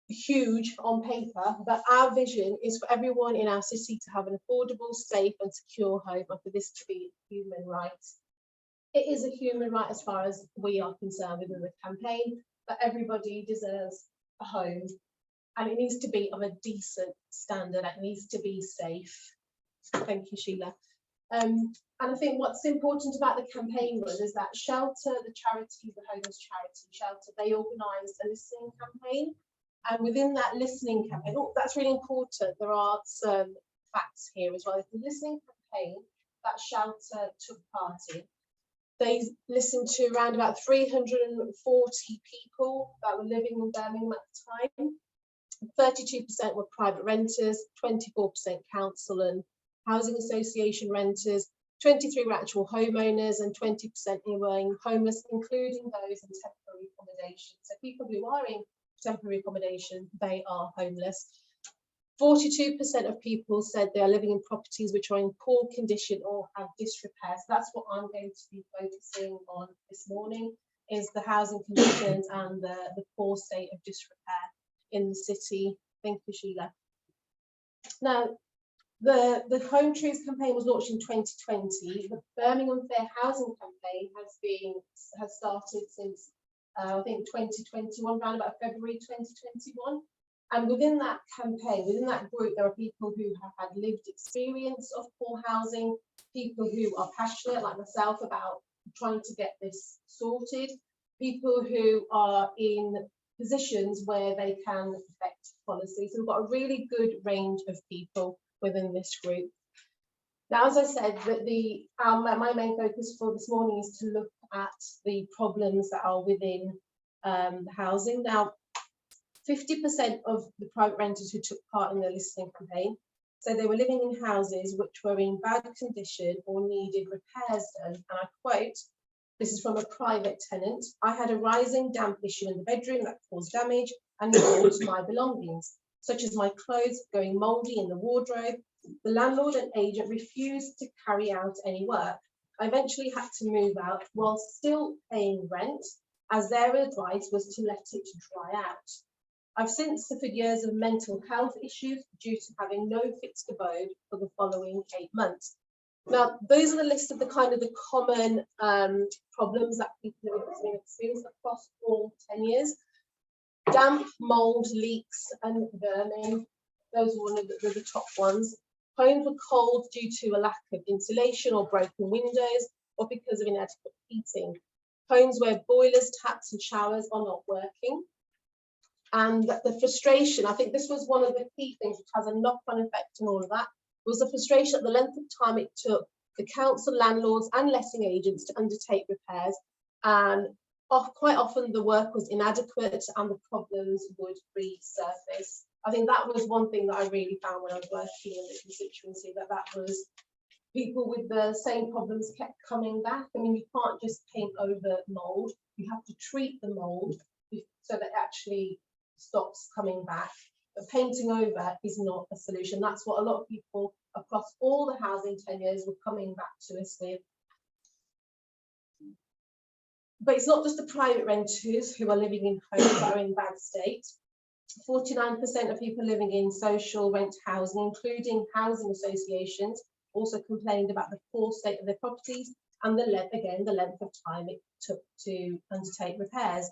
huge on paper, but our vision is for everyone in our city to have an affordable, safe and secure home, and for this to be a human right. It is a human right as far as we are concerned within the campaign, but everybody deserves a home, and it needs to be of a decent standard. It needs to be safe. Thank you, Sheila. And I think what's important about the campaign run is that Shelter, the charity, the homeless charity Shelter, they organised a listening campaign. And within that listening campaign, oh, that's really important. There are some facts here as well. The listening campaign that Shelter took part in, they listened to around about 340 people that were living in Birmingham at the time. 32% were private renters, 24% council and housing association renters, 23 were actual homeowners, and 20% were homeless, including those in temporary accommodation. So people who are in temporary accommodation, they are homeless. 42% of people said they are living in properties which are in poor condition or have disrepair. So that's what I'm going to be focusing on this morning, is the housing conditions and the poor state of disrepair in the city. Thank you, Sheila. Now, the Home Truths campaign was launched in 2020. The Birmingham Fair Housing campaign has started since I think 2021, around about February 2021. And within that campaign, within that group, there are people who have had lived experience of poor housing, people who are passionate, like myself, about trying to get this sorted, people who are in positions where they can affect policy. So we've got a really good range of people within this group. Now, as I said, that my main focus for this morning is to look at the problems that are within housing. Now, 50% of the private renters who took part in the listening campaign said they were living in houses which were in bad condition or needed repairs done. And I quote, this is from a private tenant: "I had a rising damp issue in the bedroom that caused damage and involved my belongings, such as my clothes going mouldy in the wardrobe. The landlord and agent refused to carry out any work. I eventually had to move out while still paying rent, as their advice was to let it dry out. I've since suffered years of mental health issues due to having no fixed abode for the following 8 months. Now, those are the list of the kind of the common problems that people have experienced across all 10 years. Damp, mould, leaks and vermin, those are one of the top ones. Homes were cold due to a lack of insulation or broken windows or because of inadequate heating. Homes where boilers, taps and showers are not working. And the frustration, I think this was one of the key things which has a knock-on effect on all of that, was the frustration at the length of time it took the council, landlords and letting agents to undertake repairs, and quite often the work was inadequate and the problems would resurface. I think that was one thing that I really found when I was working in the constituency, that was people with the same problems kept coming back. I mean, you can't just paint over mould, you have to treat the mould so that it actually stops coming back. But painting over is not a solution. That's what a lot of people across all the housing tenures were coming back to us with. But it's not just the private renters who are living in homes that are in bad state. 49% of people living in social rent housing, including housing associations, also complained about the poor state of their properties and the length of time it took to undertake repairs.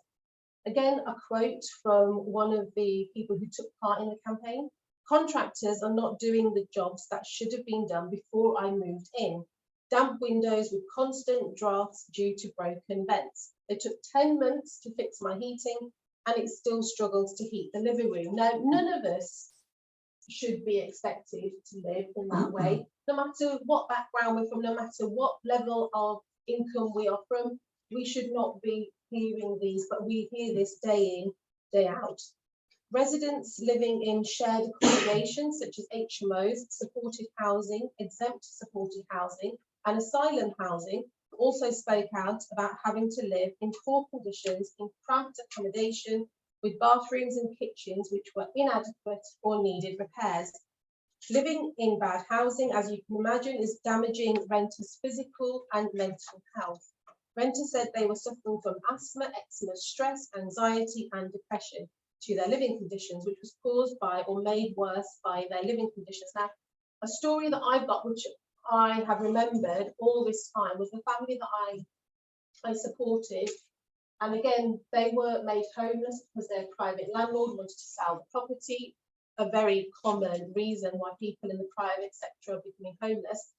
Again, a quote from one of the people who took part in the campaign: "Contractors are not doing the jobs that should have been done before I moved in. Damp windows with constant drafts due to broken vents. They took 10 months to fix my heating and it still struggles to heat the living room." Now, none of us should be expected to live in that way, no matter what background we're from, no matter what level of income we are from. We should not be hearing these, but we hear this day in, day out. Residents living in shared accommodation, such as HMOs, supported housing, exempt supported housing, and asylum housing, also spoke out about having to live in poor conditions in cramped accommodation with bathrooms and kitchens which were inadequate or needed repairs. Living in bad housing, as you can imagine, is damaging renters' physical and mental health. Renters said they were suffering from asthma, eczema, stress, anxiety, and depression to their living conditions, which was caused by or made worse by their living conditions. Now, a story that I've got, which I have remembered all this time, was the family that I supported. And again, they were made homeless because their private landlord wanted to sell the property, a very common reason why people in the private sector are becoming homeless.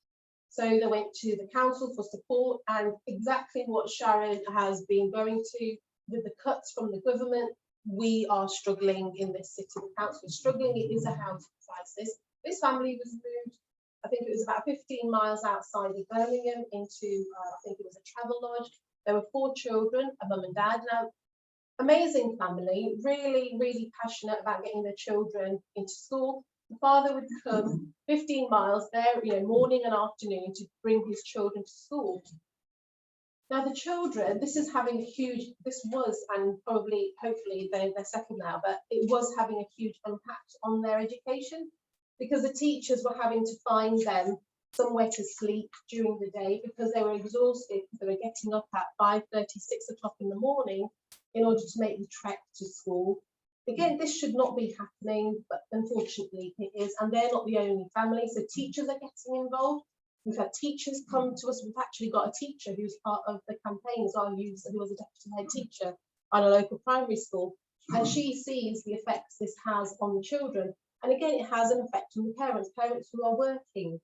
So they went to the council for support, and exactly what Sharon has been going to with the cuts from the government, we are struggling in this city. The council is struggling. It is a housing crisis. This family was moved, I think it was about 15 miles outside of Birmingham, into, I think it was a travel lodge. There were 4 children, a mum and dad. Now, amazing family, really, really passionate about getting their children into school. The father would come 15 miles there, morning and afternoon to bring his children to school. Now the children, this was, and probably, hopefully they're second now, but it was having a huge impact on their education, because the teachers were having to find them somewhere to sleep during the day because they were exhausted, because they were getting up at 5:30, 6 o'clock in the morning in order to make the trek to school. Again, this should not be happening, but unfortunately it is, and they're not the only family, so teachers are getting involved. We've had teachers come to us. We've actually got a teacher who's part of the campaign as well, who was a deputy head teacher on a local primary school, and she sees the effects this has on the children. And again, it has an effect on the parents who are working.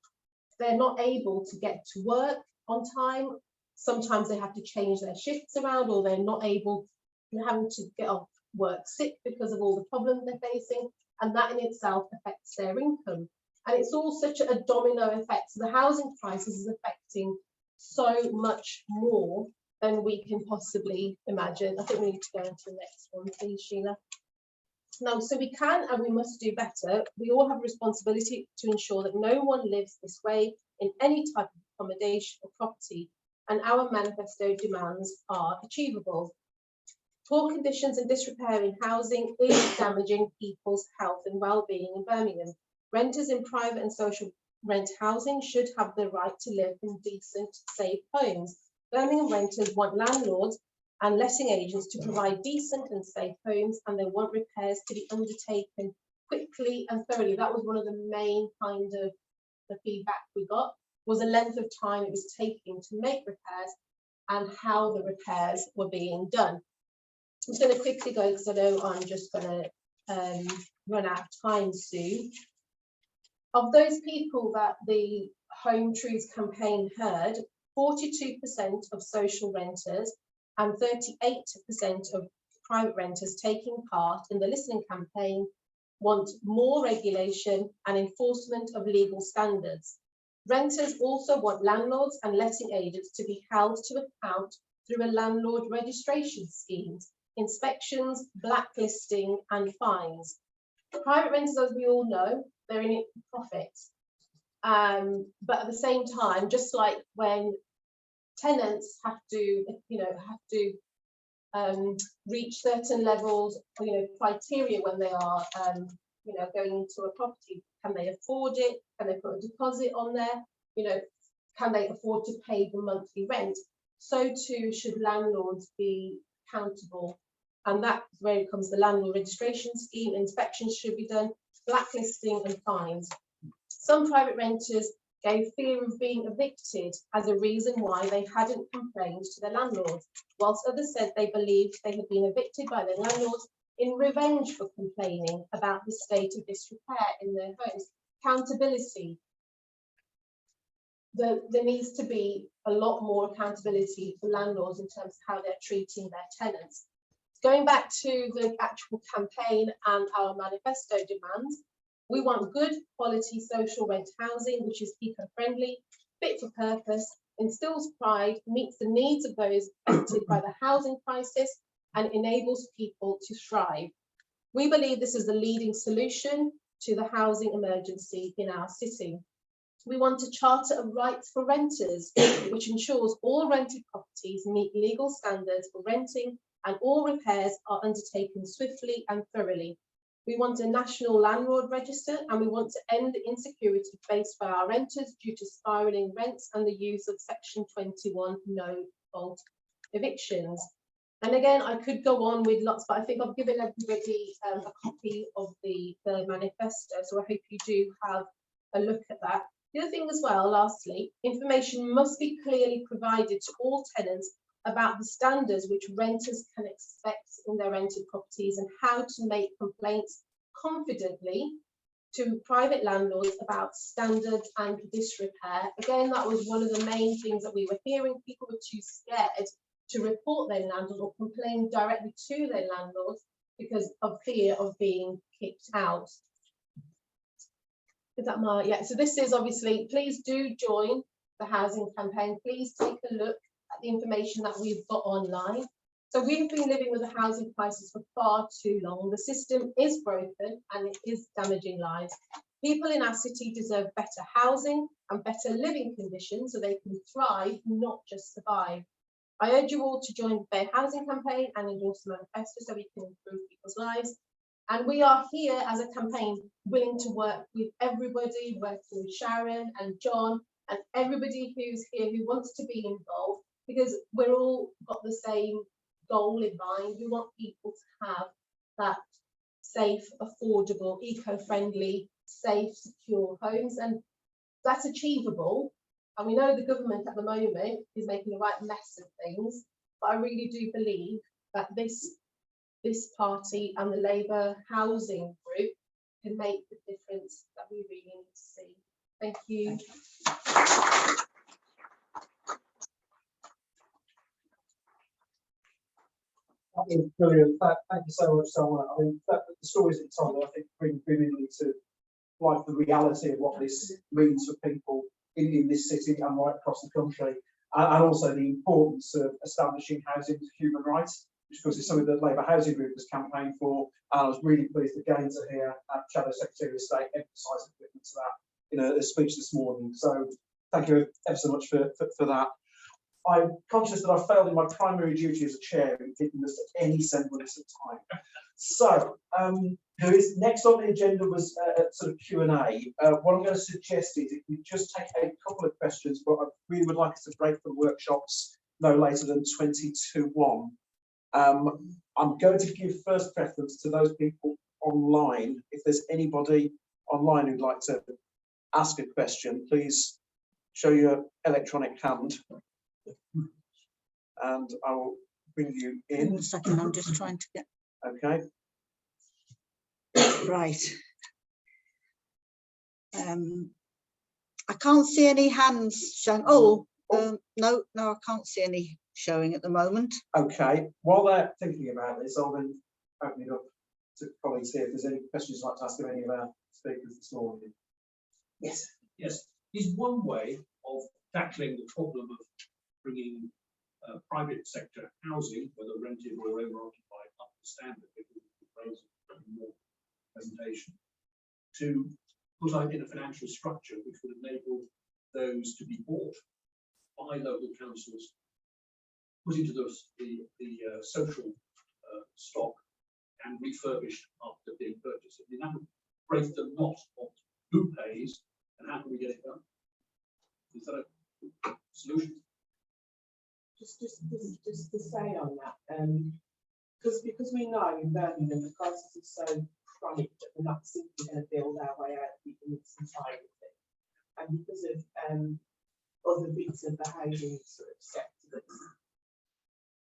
They're not able to get to work on time. Sometimes they have to change their shifts around, or they're not able, they're having to get off work sick because of all the problems they're facing, and that in itself affects their income. And it's all such a domino effect. So the housing crisis is affecting so much more than we can possibly imagine. I think we need to go into the next one, please, Sheila. Now, so we can and we must do better. We all have a responsibility to ensure that no one lives this way in any type of accommodation or property, and our manifesto demands are achievable. Poor conditions and disrepair in housing is damaging people's health and well-being in Birmingham. Renters in private and social rent housing should have the right to live in decent, safe homes. Birmingham renters want landlords and letting agents to provide decent and safe homes, and they want repairs to be undertaken quickly and thoroughly. That was one of the main kind of the feedback we got. was the length of time it was taking to make repairs and how the repairs were being done. I'm just going to quickly go because I know I'm just going to run out of time soon. Of those people that the Home Truths campaign heard, 42% of social renters and 38% of private renters taking part in the listening campaign want more regulation and enforcement of legal standards. Renters also want landlords and letting agents to be held to account through a landlord registration scheme, inspections, blacklisting and fines. Private renters, as we all know, they're in it for profit. But at the same time, just like when tenants have to, reach certain levels, criteria when they are, going into a property. Can they afford it? Can they put a deposit on there? Can they afford to pay the monthly rent? So too should landlords be accountable. And that's where it comes the landlord registration scheme. Inspections should be done, blacklisting and fines. Some private renters gave fear of being evicted as a reason why they hadn't complained to their landlords, whilst others said they believed they had been evicted by their landlords in revenge for complaining about the state of disrepair in their homes. Accountability. There needs to be a lot more accountability for landlords in terms of how they're treating their tenants. Going back to the actual campaign and our manifesto demands, we want good quality social rent housing, which is eco-friendly, fit for purpose, instills pride, meets the needs of those affected by the housing crisis, and enables people to thrive. We believe this is the leading solution to the housing emergency in our city. We want a charter of rights for renters, which ensures all rented properties meet legal standards for renting and all repairs are undertaken swiftly and thoroughly. We want a national landlord register, and we want to end the insecurity faced by our renters due to spiralling rents and the use of Section 21 no-fault evictions. And again, I could go on with lots, but I think I've given everybody a copy of the manifesto, so I hope you do have a look at that. The other thing as well, lastly, information must be clearly provided to all tenants about the standards which renters can expect in their rented properties and how to make complaints confidently to private landlords about standards and disrepair. Again, that was one of the main things that we were hearing. People were too scared to report their landlord or complain directly to their landlords because of fear of being kicked out. Is that my, yeah, so this is obviously, please do join the housing campaign. Please take a look at the information that we've got online. So we've been living with a housing crisis for far too long. The system is broken and it is damaging lives. People in our city deserve better housing and better living conditions so they can thrive, not just survive. I urge you all to join the Fair Housing Campaign and endorse the manifesto so we can improve people's lives. And we are here as a campaign willing to work with everybody, working with Sharon and John and everybody who's here who wants to be involved, because we're all got the same goal in mind. We want people to have that safe, affordable, eco-friendly, safe, secure homes, and that's achievable. And we know the government at the moment is making the right mess of things, but I really do believe that this party and the Labour housing group can make the difference that we really need to see. Thank you. That was brilliant. Thank you so much, Salma. I mean, the stories that you told, I think, bring vividly to life the reality of what this means for people in this city and right across the country, and also the importance of establishing housing as a human right, which of course is something that Labour Housing Group has campaigned for. And I was really pleased again to hear Shadow Secretary of State emphasise the commitment to that in a speech this morning. So thank you ever so much for that. I'm conscious that I failed in my primary duty as a chair in giving us any semblance of time. So there is next on the agenda was sort of Q&A. What I'm going to suggest is if we just take a couple of questions, but I really would like us to break for the workshops no later than 22:1. I'm going to give first preference to those people online. If there's anybody online who'd like to ask a question, please show your electronic hand. And I will bring you Hang on in. a second, I'm just trying to get Okay. right. I can't see any hands showing. Oh, no, I can't see any showing at the moment. Okay. While they're thinking about this, I'll then open it up to colleagues here if there's any questions you'd like to ask of any of our speakers this morning. Yes. Yes, is one way of tackling the problem of bringing private sector housing, whether rented or owner occupied, up to standard, because it raises more presentation, to put out in a financial structure which would enable those to be bought by local councils, put into the social stock and refurbished after being purchased. I mean, that would break the knot of who pays and how can we get it done? Is that a solution? Just to say on that, because we know in Birmingham the crisis is so chronic that we're not simply going to build our way out of it in its entirety, and because of other bits of the housing sort of sector that's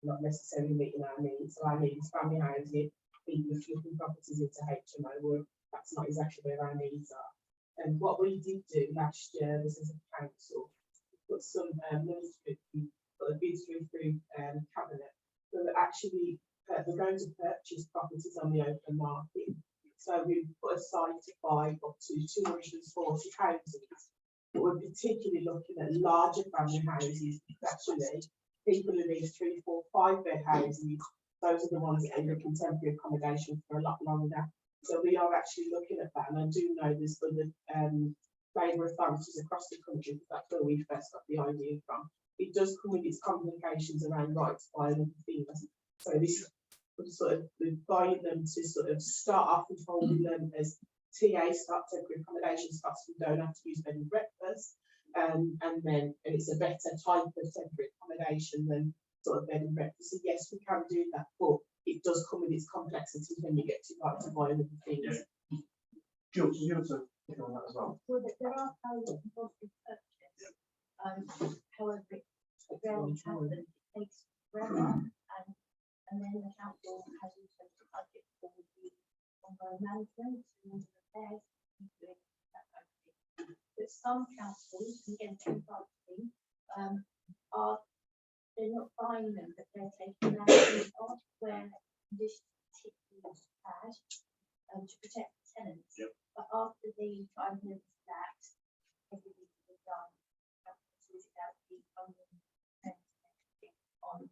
not necessarily meeting our needs. So our needs, family housing, people flipping properties into HMO, well, that's not exactly where our needs are. And what we did do last year, this is a council, put some money through, put a bid through cabinet, that actually we're going to purchase properties on the open market. So we put aside to buy up to 240 houses, but we're particularly looking at larger family houses. Actually, people who need 3, 4, 5 bed houses, those are the ones that end up in temporary accommodation for a lot longer. So we are actually looking at that, and I do know there's other labour authorities across the country, because that's where we first got the idea from. It does come with its complications around rights by other things. So this sort of buying them to sort of start off with holding them as TA start temporary accommodation spots who don't have to use bed and breakfast, and it's a better type of temporary accommodation than sort of bed and breakfast. So yes, we can do that, but it does come with its complexities when you get to like to buy other things. Jules, you want to pick on that as well? Well, there are houses involved in purchase. However, it rarely happens. It takes forever, and then the council has also to budget for the ongoing management and repairs. That kind of thing. But some councils, and again, privately, they're not buying them, but they're taking management off where conditions particularly bad to protect the tenants. Yep. But after the 5 minutes that everything is done, is about the on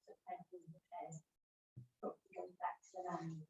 suspending repairs, property goes back to the land.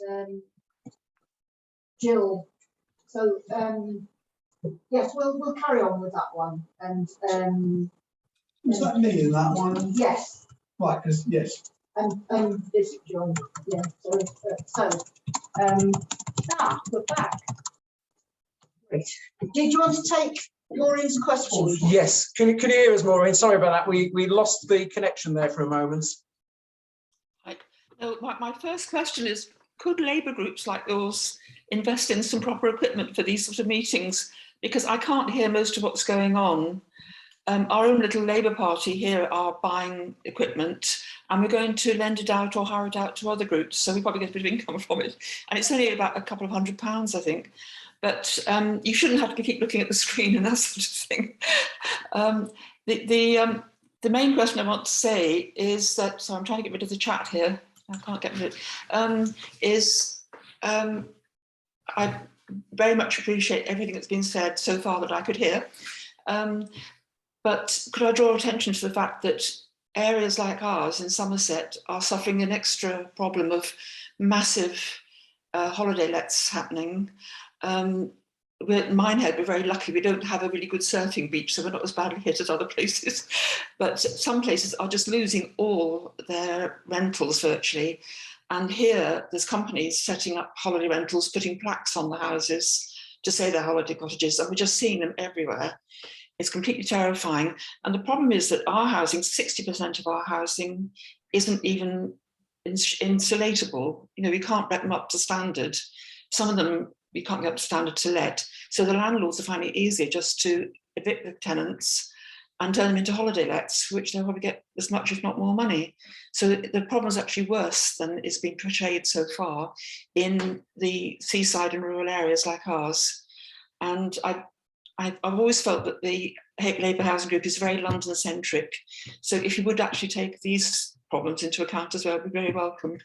And Jill, so yes, we'll carry on with that one. And Was that me in that one? yes, Right, because yes, and visit John. Yeah, sorry. We're back. Great. Did you want to take Maureen's questions? Yes, can you hear us, Maureen? Sorry about that. We lost the connection there for a moment. No, my first question is, could Labour groups like yours invest in some proper equipment for these sort of meetings? Because I can't hear most of what's going on. Our own little Labour Party here are buying equipment, and we're going to lend it out or hire it out to other groups. So we probably get a bit of income from it. And it's only about a couple of £100, I think. But you shouldn't have to keep looking at the screen and that sort of thing. The main question I want to say is that, so I'm trying to get rid of the chat here. I can't get rid of it. I very much appreciate everything that's been said so far that I could hear. But could I draw attention to the fact that areas like ours in Somerset are suffering an extra problem of massive holiday lets happening. Minehead, we're very lucky, we don't have a really good surfing beach, so we're not as badly hit as other places. But some places are just losing all their rentals virtually. And here there's companies setting up holiday rentals, putting plaques on the houses to say they're holiday cottages, and we're just seeing them everywhere. It's completely terrifying. And the problem is that our housing, 60% of our housing isn't even insulatable. You know, we can't get them up to standard. Some of them we can't get up to standard to let. So the landlords are finding it easier just to evict the tenants and turn them into holiday lets, which they'll probably get as much, if not more money. So the problem is actually worse than it's been portrayed so far in the seaside and rural areas like ours. And I've always felt that the Labour Housing Group is very London-centric. So if you would actually take these problems into account as well, it'd be very welcome.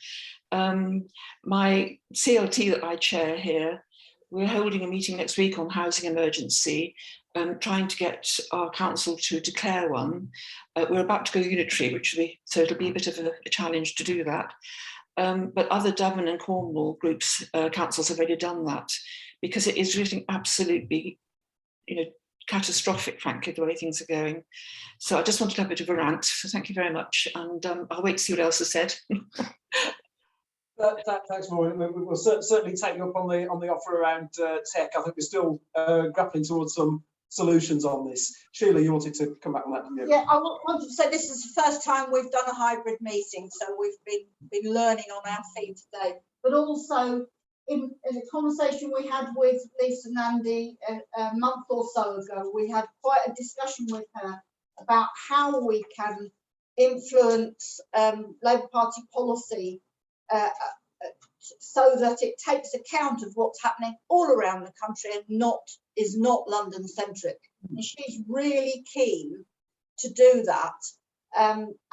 My CLT that I chair here, we're holding a meeting next week on housing emergency, trying to get our council to declare one. We're about to go unitary, which will be, so it'll be a bit of a challenge to do that. But other Devon and Cornwall groups, councils have already done that, because it is really absolutely, catastrophic, frankly, the way things are going. So I just wanted to have a bit of a rant. So thank you very much, and I'll wait to see what else is said. Thanks, Maureen. We'll certainly take you up on the offer around tech. I think we're still grappling towards some solutions on this. Sheila, you wanted to come back on that, didn't you? Yeah, I wanted to say this is the first time we've done a hybrid meeting, so we've been learning on our feet today. But also, in a conversation we had with Lisa Nandy a month or so ago, we had quite a discussion with her about how we can influence Labour Party policy so that it takes account of what's happening all around the country and is not London centric. And she's really keen to do that.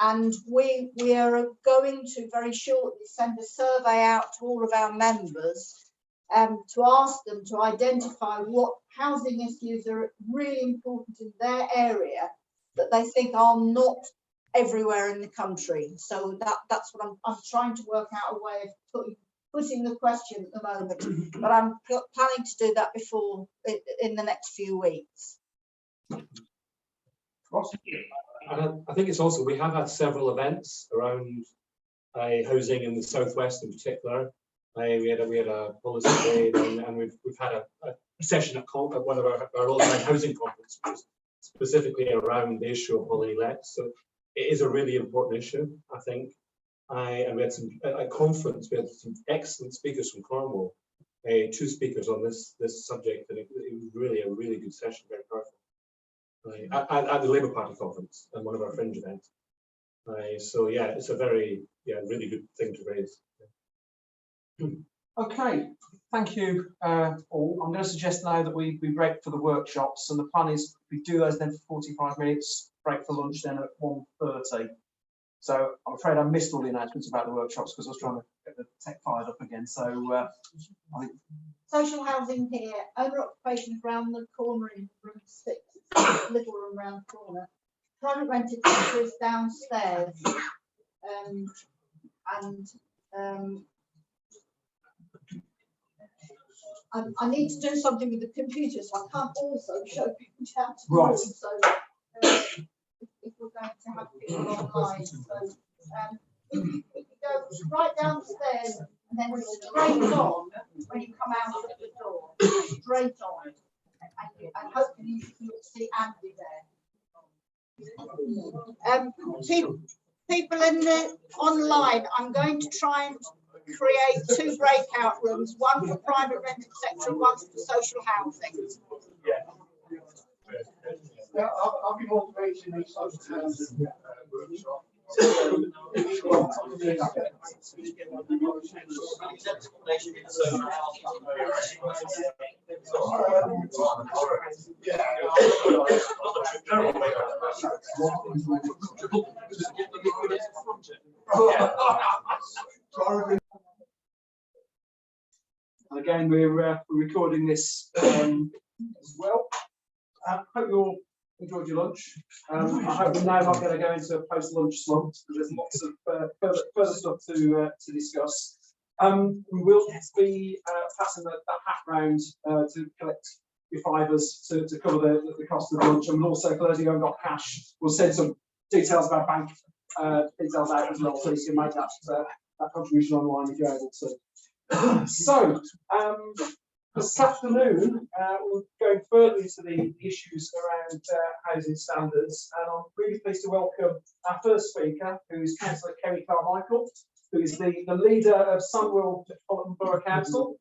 And we are going to very shortly send a survey out to all of our members to ask them to identify what housing issues are really important in their area that they think are not everywhere in the country. So that's what I'm trying to work out a way of putting the question at the moment, but I'm planning to do that before in the next few weeks. And I think it's also, we have had several events around housing in the southwest in particular. We had a policy day, and we've had a session at one of our online housing conferences, specifically around the issue of holiday lets. So it is a really important issue, I think. And we had a conference, we had some excellent speakers from Cornwall, 2 speakers on this subject, and it was really a really good session, very powerful. At the Labour Party conference and one of our fringe events. So yeah, it's a very really good thing to raise. Okay, thank you all. I'm going to suggest now that we break for the workshops, and the plan is we do those then for 45 minutes, break for lunch then at 1:30. So I'm afraid I missed all the announcements about the workshops because I was trying to get the tech fired up again. So I think social housing here, owner occupation around the corner in room 6, little room around the corner. Private rented is downstairs, I need to do something with the computer, so I can't also show people how to do it. So if we're going to have people online, so you go right down the stairs and then straight on when you come out of the door, straight on. And hopefully you'll see Andy there. People in the online, I'm going to try and create 2 breakout rooms, one for private rented sector and one for social housing. Yeah, I'll be moderating the social housing workshop. And again, we're recording this as well. Hope you all enjoyed your lunch. I hope we're now not going to go into a post-lunch slump because there's lots of further stuff to discuss. We will be passing that hat round to collect your fivers to cover the cost of lunch, and also for those who haven't got cash, we'll send some details about bank details out as well, so you can make that contribution online if you're able to. So. This afternoon, we're going further into the issues around housing standards, and I'm really pleased to welcome our first speaker, who is Councillor Kerry Carmichael, who is the leader of Sandwell Metropolitan Borough Council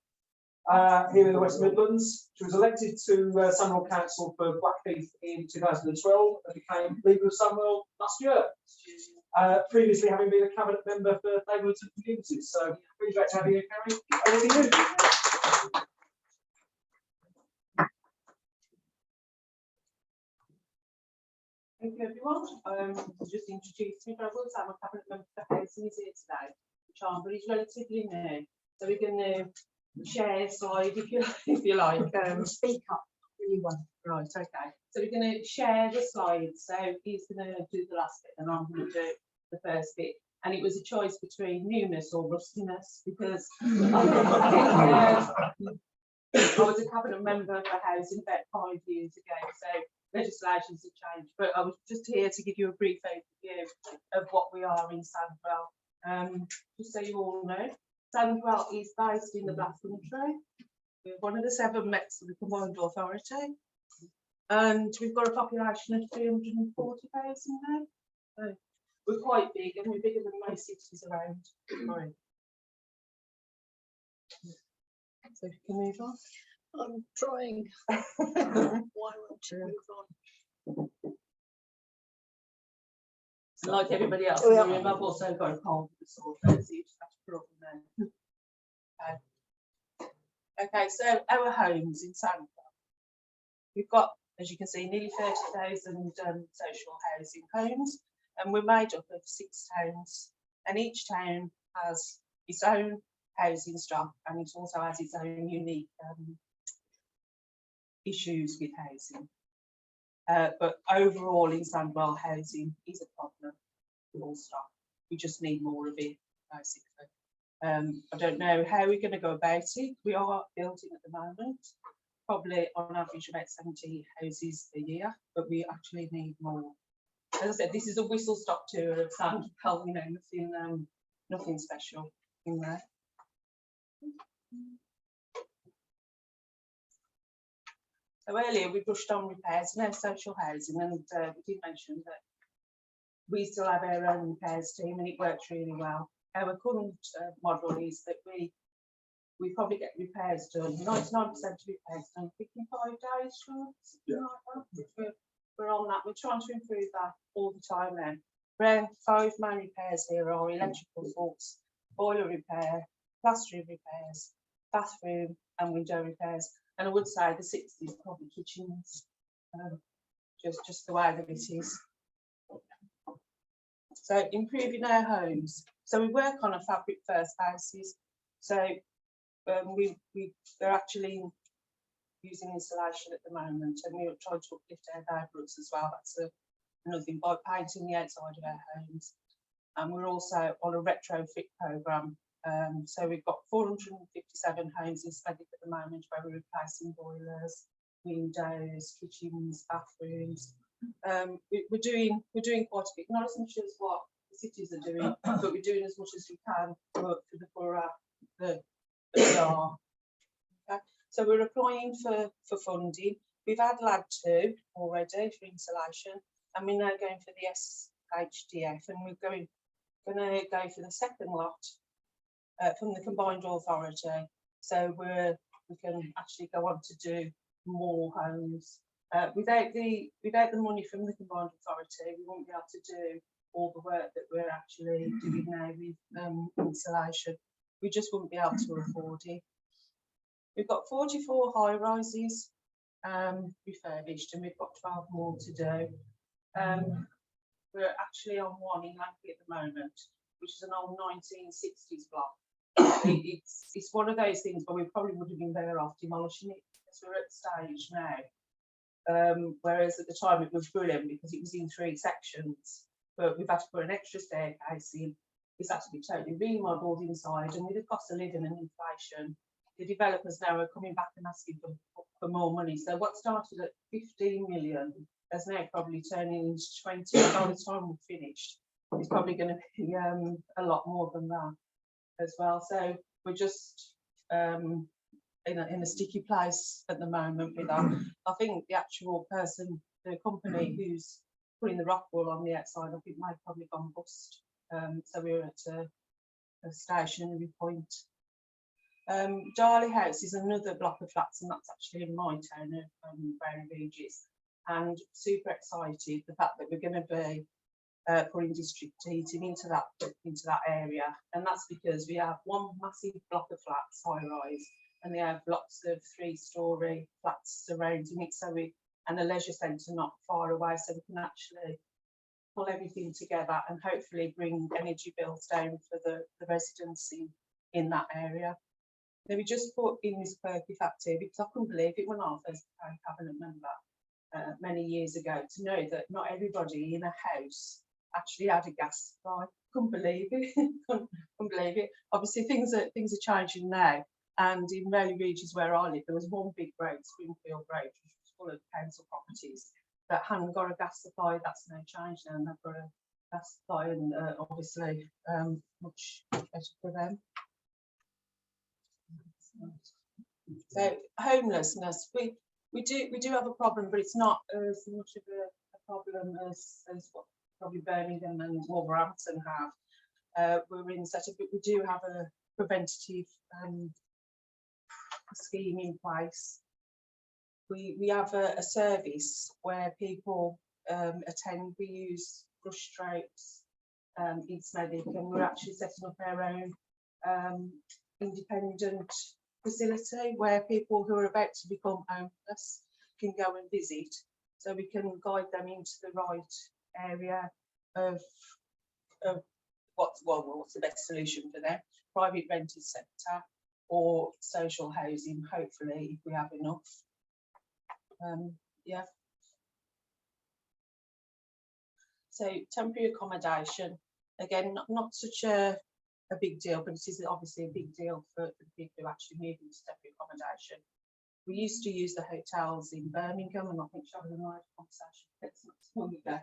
here in the West Midlands. She was elected to Sandwell Council for Blackheath in 2012 and became leader of Sandwell last year. Previously having been a cabinet member for neighbourhoods and communities. So really great to have you, Kerry. Over to you. Thank you, everyone. Just introduce me, but I will say I'm a cabinet member for housing is here today, which I'm relatively new. So we're going to share a slide if you like. Speak up, really well. Right, okay. So we're going to share the slides. So he's going to do the last bit and I'm going to do the first bit. And it was a choice between newness or rustiness because I was a cabinet member for housing about 5 years ago. So legislations have changed, but I was just here to give you a brief overview of what we are in Sandwell. Just so you all know, Sandwell is based in the Black Country. We're one of the 7 Mets of the Combined Authority, and we've got a population of 340,000 now. So we're quite big, and we're bigger than most cities around. Sorry. So if you can move on. I'm trying. Why won't you move on? Like everybody else, Oh, yeah. in the room, I've also got a cold with the sore throat, so you just have to put up with them. Okay, so our homes in Sandwell. We've got, as you can see, nearly 30,000 social housing homes, and we're made up of 6 towns, and each town has its own housing stock, and it also has its own unique issues with housing. But overall in Sandwell, housing is a problem, full stop. We just need more of it, basically. I don't know how we're going to go about it. We are building at the moment, probably on average about 70 houses a year, but we actually need more. As I said, this is a whistle-stop tour of Sandwell, you know, nothing special in there. So earlier we brushed on repairs, now social housing, and we did mention that we still have our own repairs team and it works really well. Our current model is that we probably get repairs done, 99% of repairs done in 5 days, something like that. We're on that, we're trying to improve that all the time now. Our 5 main repairs here are electrical faults, boiler repair, plastering repairs, bathroom and window repairs. And I would say the 6th is probably kitchens, just the way that it is. So improving our homes. So we work on a fabric first basis. So they're actually using insulation at the moment, and we're trying to uplift our neighbourhoods as well. That's another thing, by painting the outside of our homes. And we're also on a retrofit programme. So we've got 457 homes in Smethwick at the moment where we're replacing boilers, windows, kitchens, bathrooms. We're doing quite a bit, not as much as what the cities are doing, but we're doing as much as we can for the borough that we are. Okay. So we're applying for funding. We've had LAD 2 already for insulation, and we're now going for the SHDF, and we're going to go for the second lot from the combined authority. So we can actually go on to do more homes. Without the money from the combined authority, we won't be able to do all the work that we're actually doing now with insulation. We just wouldn't be able to afford it. We've got 44 high rises refurbished, and we've got 12 more to do. We're actually on one in Langley at the moment, which is an old 1960s block. It's one of those things where we probably would have been better off demolishing it, because we're at the stage now. Whereas at the time it was brilliant because it was in 3 sections, but we've had to put an extra staircase in. It's had to be totally remodelled inside, and with the cost of living and inflation, the developers now are coming back and asking for more money. So what started at 15 million is now probably turning into 20. By the time we're finished, it's probably going to be a lot more than that as well. So we're just in a sticky place at the moment with that. I think the actual person, the company who's putting the rock wall on the outside, I think they've probably gone bust. So we're at a stationary point. Darley House is another block of flats, and that's actually in my town of Brown Regis, and super excited the fact that we're going to be putting district heating into that area, and that's because we have one massive block of flats, high rise, and they have lots of 3-storey flats surrounding it, so and a leisure centre not far away, so we can actually pull everything together and hopefully bring energy bills down for the residents in that area. Then we just put in this quirky fact here because I couldn't believe it when I first became cabinet member many years ago, to know that not everybody in a house actually had a gas supply. Couldn't believe it. couldn't believe it. Obviously things are changing now, and in Raleigh Regis where I live, there was one big road, Springfield Road, which was full of council properties that hadn't got a gas supply. That's now changed now, and they've got a gas supply, and obviously much better for them. So homelessness, we do have a problem, but it's not as much of a problem as what probably Birmingham and Wolverhampton have. We're in such a, but we do have a preventative scheme in place. We have a service where people attend. We use brush strokes, it's medic, and we're actually setting up our own independent facility where people who are about to become homeless can go and visit, so we can guide them into the right area of what's the best solution for them. Private rented sector or social housing, hopefully, if we have enough. Yeah. So temporary accommodation, again, not such a big deal, but it is obviously a big deal for the people who actually move into temporary accommodation. We used to use the hotels in Birmingham, and I think Sharon and I had a conversation not so long ago.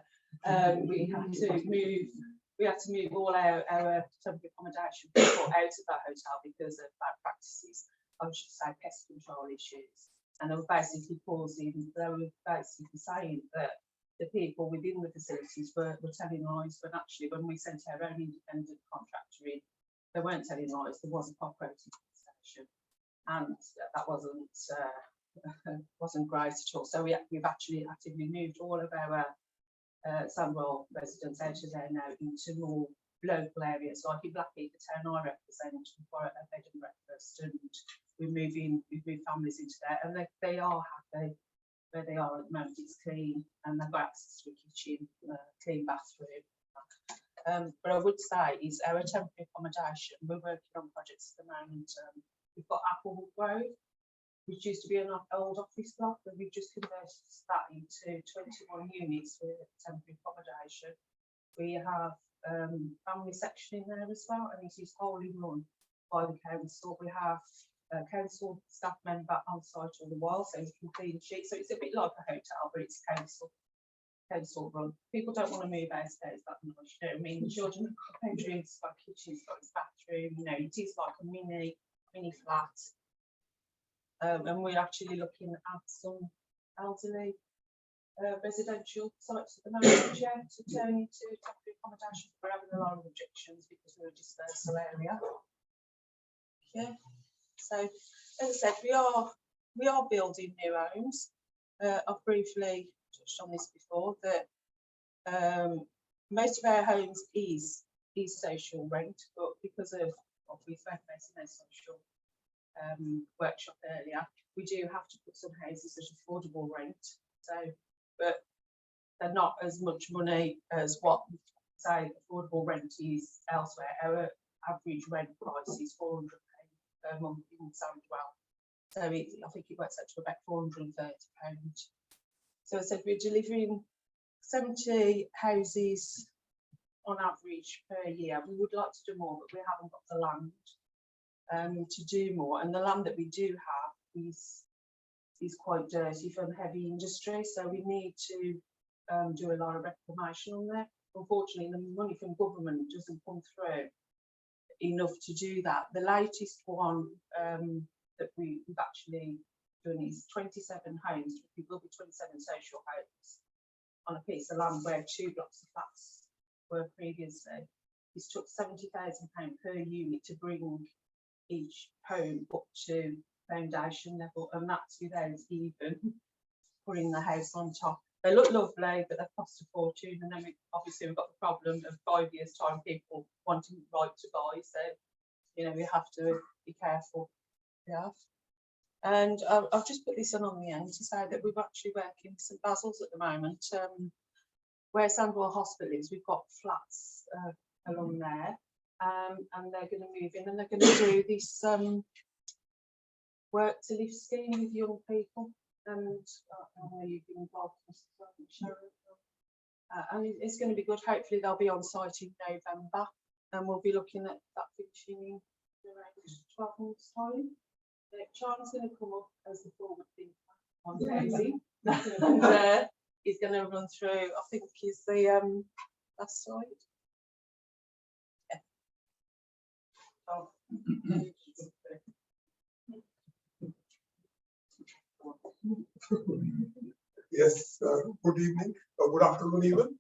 We had to move all our temporary accommodation people out of that hotel because of bad practices. I should say pest control issues, and they were basically saying that the people within the facilities were telling lies, when actually when we sent our own independent contractor in, they weren't telling lies. There was a operating station, and that wasn't great at all. So we've actually actively moved all of our Sandwell residents out of there now into more local areas. Like in Blackheath, the town I represent, we've got a bed and breakfast, and we've moved families into there, and they are happy where they are at the moment. It's clean, and they've got access to a kitchen, clean bathroom. But I would say is our temporary accommodation, we're working on projects at the moment. We've got Applewood Road, which used to be an old office block, but we've just converted that into 21 units for temporary accommodation. We have family section in there as well, and it is wholly run by the council. We have a council staff member on site all the while, so he can clean sheets. So it's a bit like a hotel, but it's council. council run. People don't want to move out of those that much, you know, I mean, the children have got bedrooms, it's got a kitchen, it's got its bathroom, you know, it is like a mini flat. And we're actually looking at some elderly residential sites at the moment, yeah, to turn into temporary accommodation. We're having a lot of objections because we're a dispersal area. Yeah, so as I said, we are building new homes. I've briefly touched on this before, that most of our homes is social rent, but because of what we spoke about in our social workshop earlier, we do have to put some houses at affordable rent. So, but they're not as much money as what, say, affordable rent is elsewhere. Our average rent price is £400 per month in Sandwell. So I think it works out to about £430. So I said we're delivering 70 houses on average per year. We would like to do more, but we haven't got the land to do more. And the land that we do have is quite dirty from heavy industry. So we need to do a lot of reclamation on there. Unfortunately, the money from government doesn't come through enough to do that. The latest one that we've actually done is 27 homes. It will be 27 social homes on a piece of land where 2 blocks of flats were previously. It's took £70,000 per unit to bring each home up to foundation level, and that's without even putting the house on top. They look lovely, but they cost a fortune. And then obviously we've got the problem of 5 years' time people wanting the right to buy. So, you know, we have to be careful. Yeah. And I've just put this on the end to say that we're actually working with St Basil's at the moment, where Sandwell Hospital is. We've got flats along there, and they're going to move in and they're going to do this work to live scheme with young people. And I know you've been involved in this as well, Sharon. And it's going to be good. Hopefully they'll be on site in November, and we'll be looking at that finishing in around 12 months' time. Charles going to come up as the forward thinker on housing, and he's going to run through, I think, is the last slide. Yeah. Oh. Yes, good evening, good afternoon even.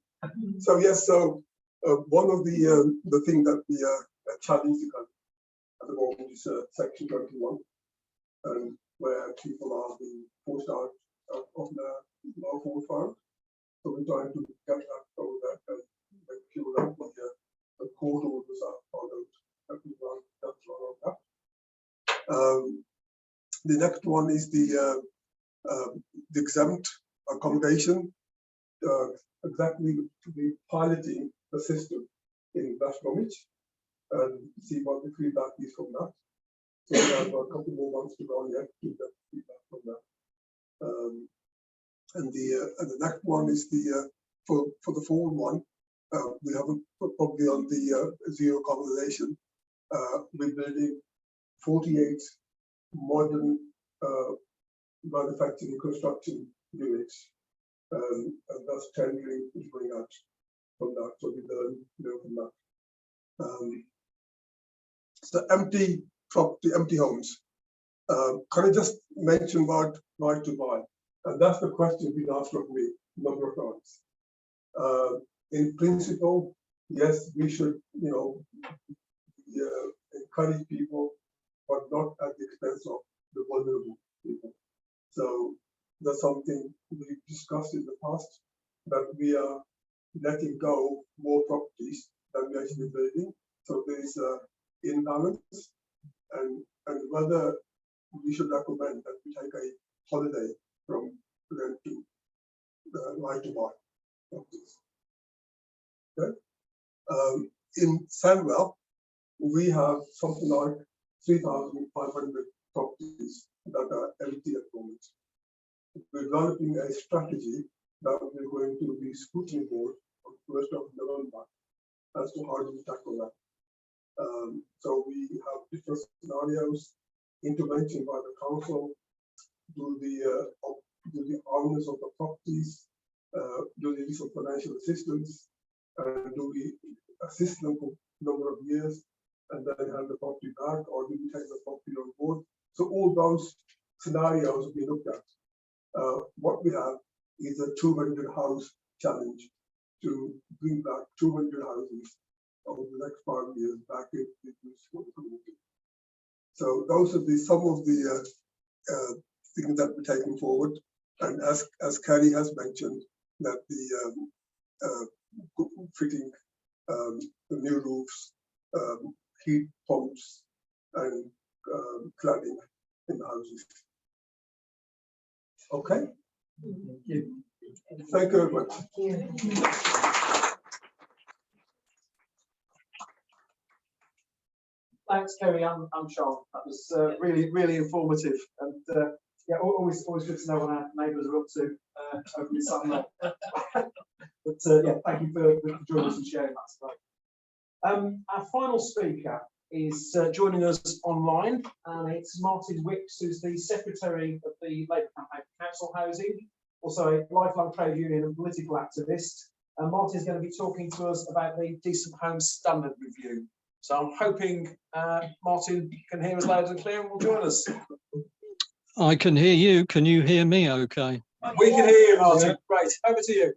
So yes, so one of the thing that we are challenging at the moment is Section 21, where people are being forced out of the lawful farm. So we're trying to get that so that make sure that the court orders are followed. That's one of that. The next one is the exempt accommodation, exactly to be piloting the system in West Bromwich and see what the feedback is from that. So we have a couple more months to go yet to get feedback from that. And the next one is the for the forward one. We haven't put probably on the zero accommodation. We're building 48 modern manufacturing construction units, and that's tendering is going out from that. So we learn from that. So empty property, empty homes. Can I just mention about right to buy? And that's the question been asked of me a number of times. In principle, yes, we should, encourage people, but not at the expense of the vulnerable people. So that's something we've discussed in the past, that we are letting go more properties than we're actually building. So there is an imbalance, and whether we should recommend that we take a holiday from rent to right to buy properties. Okay. In Sandwell, we have something like 3,500 properties that are empty at the moment. We're developing a strategy that we're going to be scrutiny board on 1st of November as to how do we tackle that. So we have different scenarios, intervention by the council, do the owners of the properties, do they need some financial assistance, and do we assist them for a number of years and then hand the property back, or do we take the property on board? So all those scenarios will be looked at. What we have is a 200 house challenge to bring back 200 houses over the next 5 years back in the community. So those are some of the things that we're taking forward. And as Carrie has mentioned, that the fitting the new roofs, heat pumps, and cladding in the houses. Okay. Thank you very much. Thanks, Kerry. I'm Charles. That was really informative, and yeah, always good to know what our neighbours are up to over the summer. But yeah, thank you for joining us and sharing that today. Our final speaker is joining us online, and it's Martin Wicks, who's the Secretary of the Labour Campaign for Council Housing, also a lifelong trade union and political activist. And Martin's going to be talking to us about the Decent Homes Standard Review. So I'm hoping Martin can hear us loud and clear and will join us. I can hear you. Can you hear me okay? We can hear you, Martin. Great. Over to you.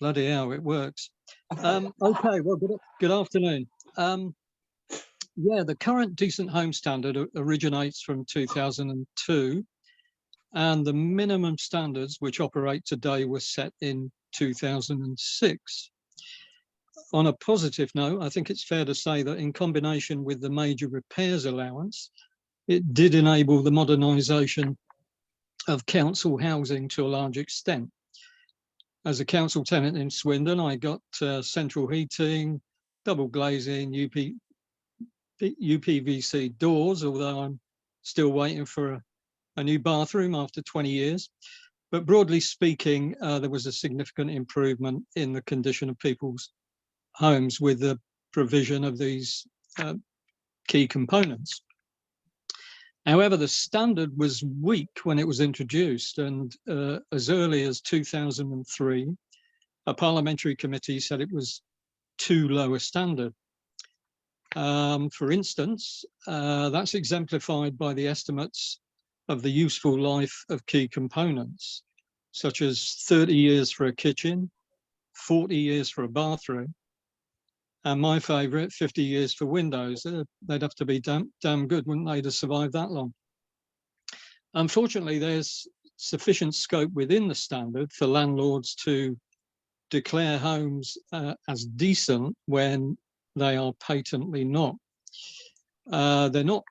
Bloody hell, it works. Okay, well, good afternoon. Yeah, the current Decent Home Standard originates from 2002, and the minimum standards which operate today were set in 2006. On a positive note, I think it's fair to say that in combination with the major repairs allowance, it did enable the modernisation of council housing to a large extent. As a council tenant in Swindon, I got central heating, double glazing, UPVC doors, although I'm still waiting for a new bathroom after 20 years. But broadly speaking, there was a significant improvement in the condition of people's homes with the provision of these key components. However, the standard was weak when it was introduced, and as early as 2003, a parliamentary committee said it was too low a standard. For instance, that's exemplified by the estimates of the useful life of key components, such as 30 years for a kitchen, 40 years for a bathroom, and my favourite, 50 years for windows. They'd have to be damn good, wouldn't they, to survive that long? Unfortunately, there's sufficient scope within the standard for landlords to declare homes as decent when they are patently not. They're not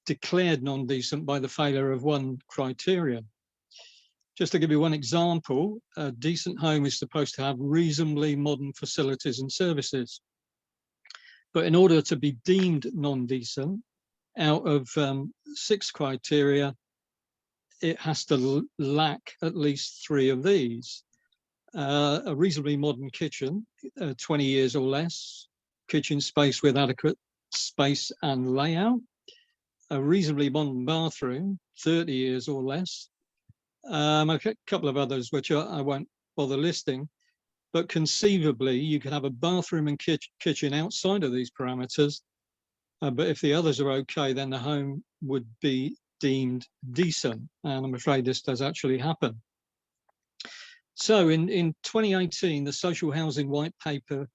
declared non-decent by the failure of one criterion. Just to give you one example, a decent home is supposed to have reasonably modern facilities and services. But in order to be deemed non-decent, out of 6 criteria, it has to lack at least 3 of these. A reasonably modern kitchen, 20 years or less, kitchen space with adequate space and layout, a reasonably modern bathroom, 30 years or less, a couple of others which I won't bother listing. But conceivably, you could have a bathroom and kitchen outside of these parameters. But if the others are okay, then the home would be deemed decent. And I'm afraid this does actually happen. So in 2018, the Social Housing White Paper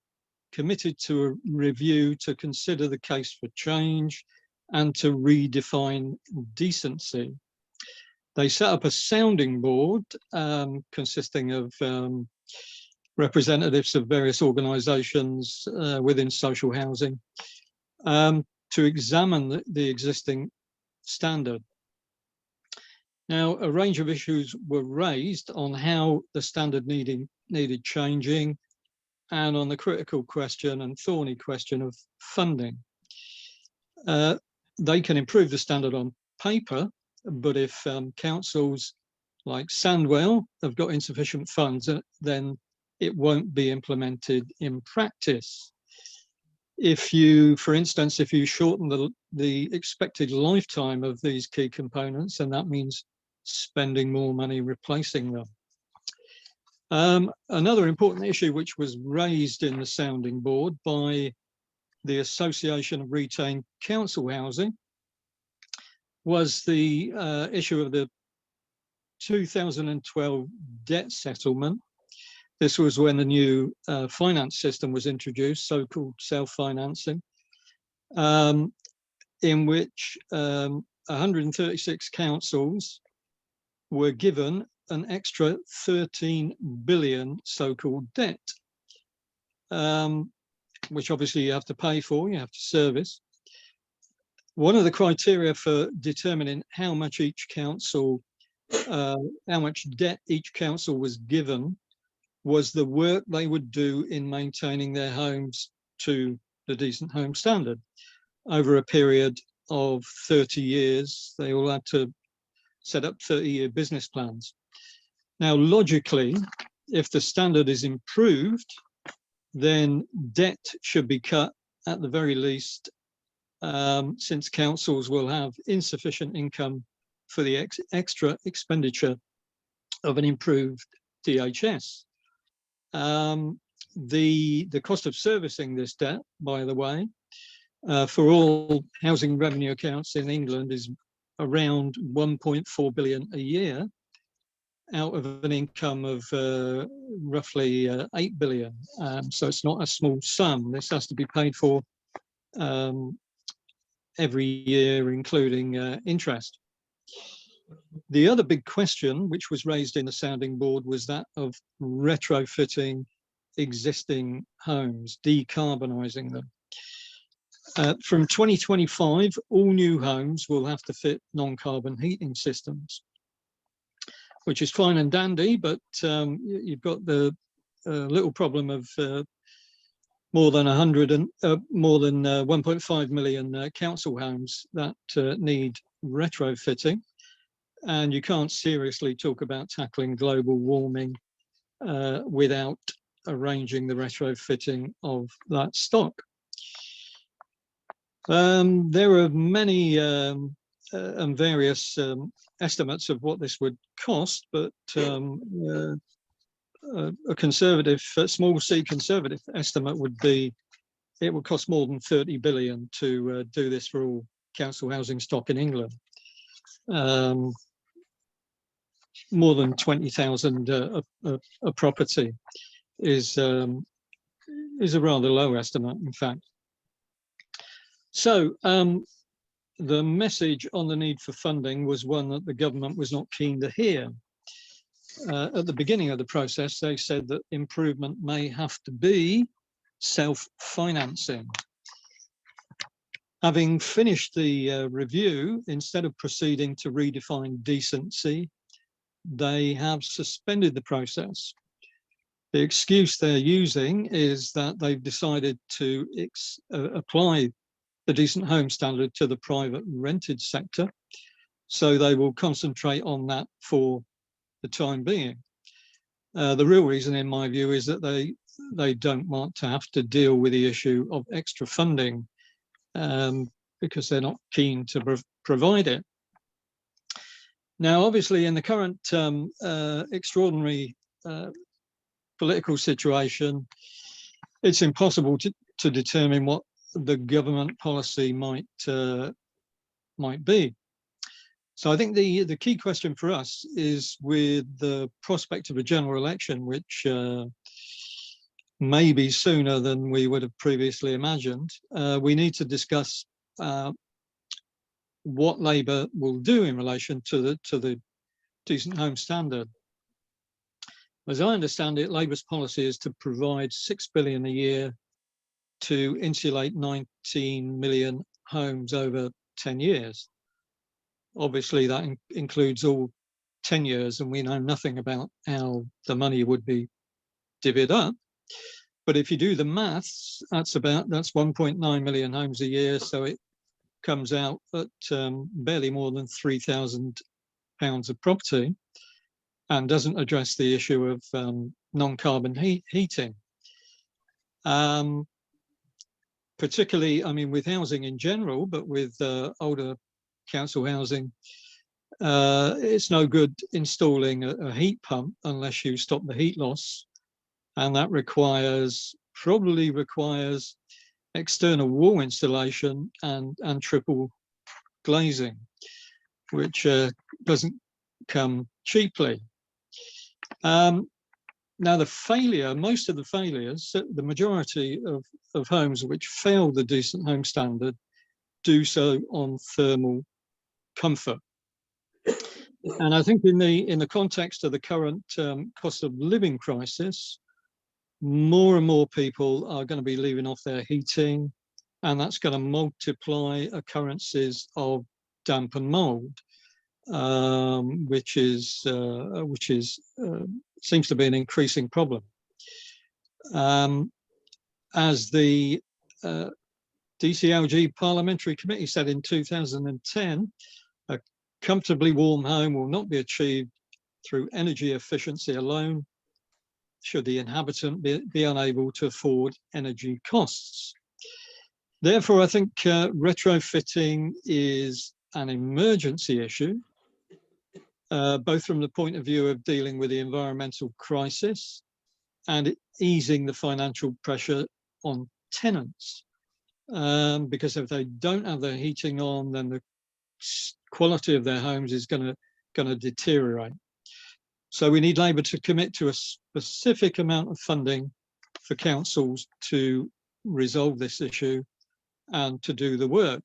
committed to a review to consider the case for change and to redefine decency. They set up a sounding board consisting of representatives of various organisations within social housing to examine the existing standard. Now, a range of issues were raised on how the standard needed changing and on the critical question and thorny question of funding. They can improve the standard on paper, but if councils like Sandwell have got insufficient funds, then it won't be implemented in practice. If you, for instance, if you shorten the expected lifetime of these key components, and that means spending more money replacing them. Another important issue which was raised in the sounding board by the Association of Retained Council Housing was the issue of the 2012 debt settlement. This was when the new finance system was introduced, so-called self-financing, in which 136 councils were given an extra 13 billion so-called debt, which obviously you have to pay for, you have to service. One of the criteria for determining how much each council, how much debt each council was given was the work they would do in maintaining their homes to the Decent Home Standard. Over a period of 30 years, they all had to set up 30-year business plans. Now, logically, if the standard is improved, then debt should be cut at the very least, since councils will have insufficient income for the extra expenditure of an improved DHS. The cost of servicing this debt, by the way, for all housing revenue accounts in England is around 1.4 billion a year, out of an income of roughly 8 billion. So it's not a small sum. This has to be paid for every year, including interest. The other big question, which was raised in the sounding board, was that of retrofitting existing homes, decarbonising them. From 2025, all new homes will have to fit non-carbon heating systems, which is fine and dandy, but you've got the little problem of more than 1.5 million council homes that need retrofitting, and you can't seriously talk about tackling global warming without arranging the retrofitting of that stock. There are many and various estimates of what this would cost, but a conservative, small c conservative estimate would be it would cost more than 30 billion to do this for all council housing stock in England. More than 20,000 a property is a rather low estimate, in fact. So the message on the need for funding was one that the government was not keen to hear. At the beginning of the process, they said that improvement may have to be self-financing. Having finished the review, instead of proceeding to redefine decency, they have suspended the process. The excuse they're using is that they've decided to apply the Decent Home Standard to the private rented sector, so they will concentrate on that for the time being. The real reason, in my view, is that they don't want to have to deal with the issue of extra funding because they're not keen to provide it. Now, obviously, in the current extraordinary political situation, it's impossible to determine what the government policy might be. So I think the key question for us is, with the prospect of a general election, which may be sooner than we would have previously imagined, we need to discuss what Labour will do in relation to the Decent Home Standard. As I understand it, Labour's policy is to provide 6 billion a year to insulate 19 million homes over 10 years. Obviously, that includes all 10 years, and we know nothing about how the money would be divvied up. But if you do the maths, that's 1.9 million homes a year, so it comes out at barely more than £3,000 of property, and doesn't address the issue of non-carbon heating. Particularly, I mean, with housing in general, but with older council housing, It's no good installing a heat pump unless you stop the heat loss, and that probably requires external wall installation and triple glazing, which doesn't come cheaply. Now, most of the failures, the majority of homes which fail the Decent Home Standard do so on thermal comfort. And I think in the context of the current cost of living crisis, more and more people are going to be leaving off their heating, and that's going to multiply occurrences of damp and mold, which seems to be an increasing problem. As the DCLG Parliamentary Committee said in 2010, a comfortably warm home will not be achieved through energy efficiency alone, should the inhabitant be unable to afford energy costs. Therefore, I think retrofitting is an emergency issue, both from the point of view of dealing with the environmental crisis and easing the financial pressure on tenants. Because if they don't have their heating on, then the quality of their homes is going to deteriorate. So we need Labour to commit to a specific amount of funding for councils to resolve this issue and to do the work.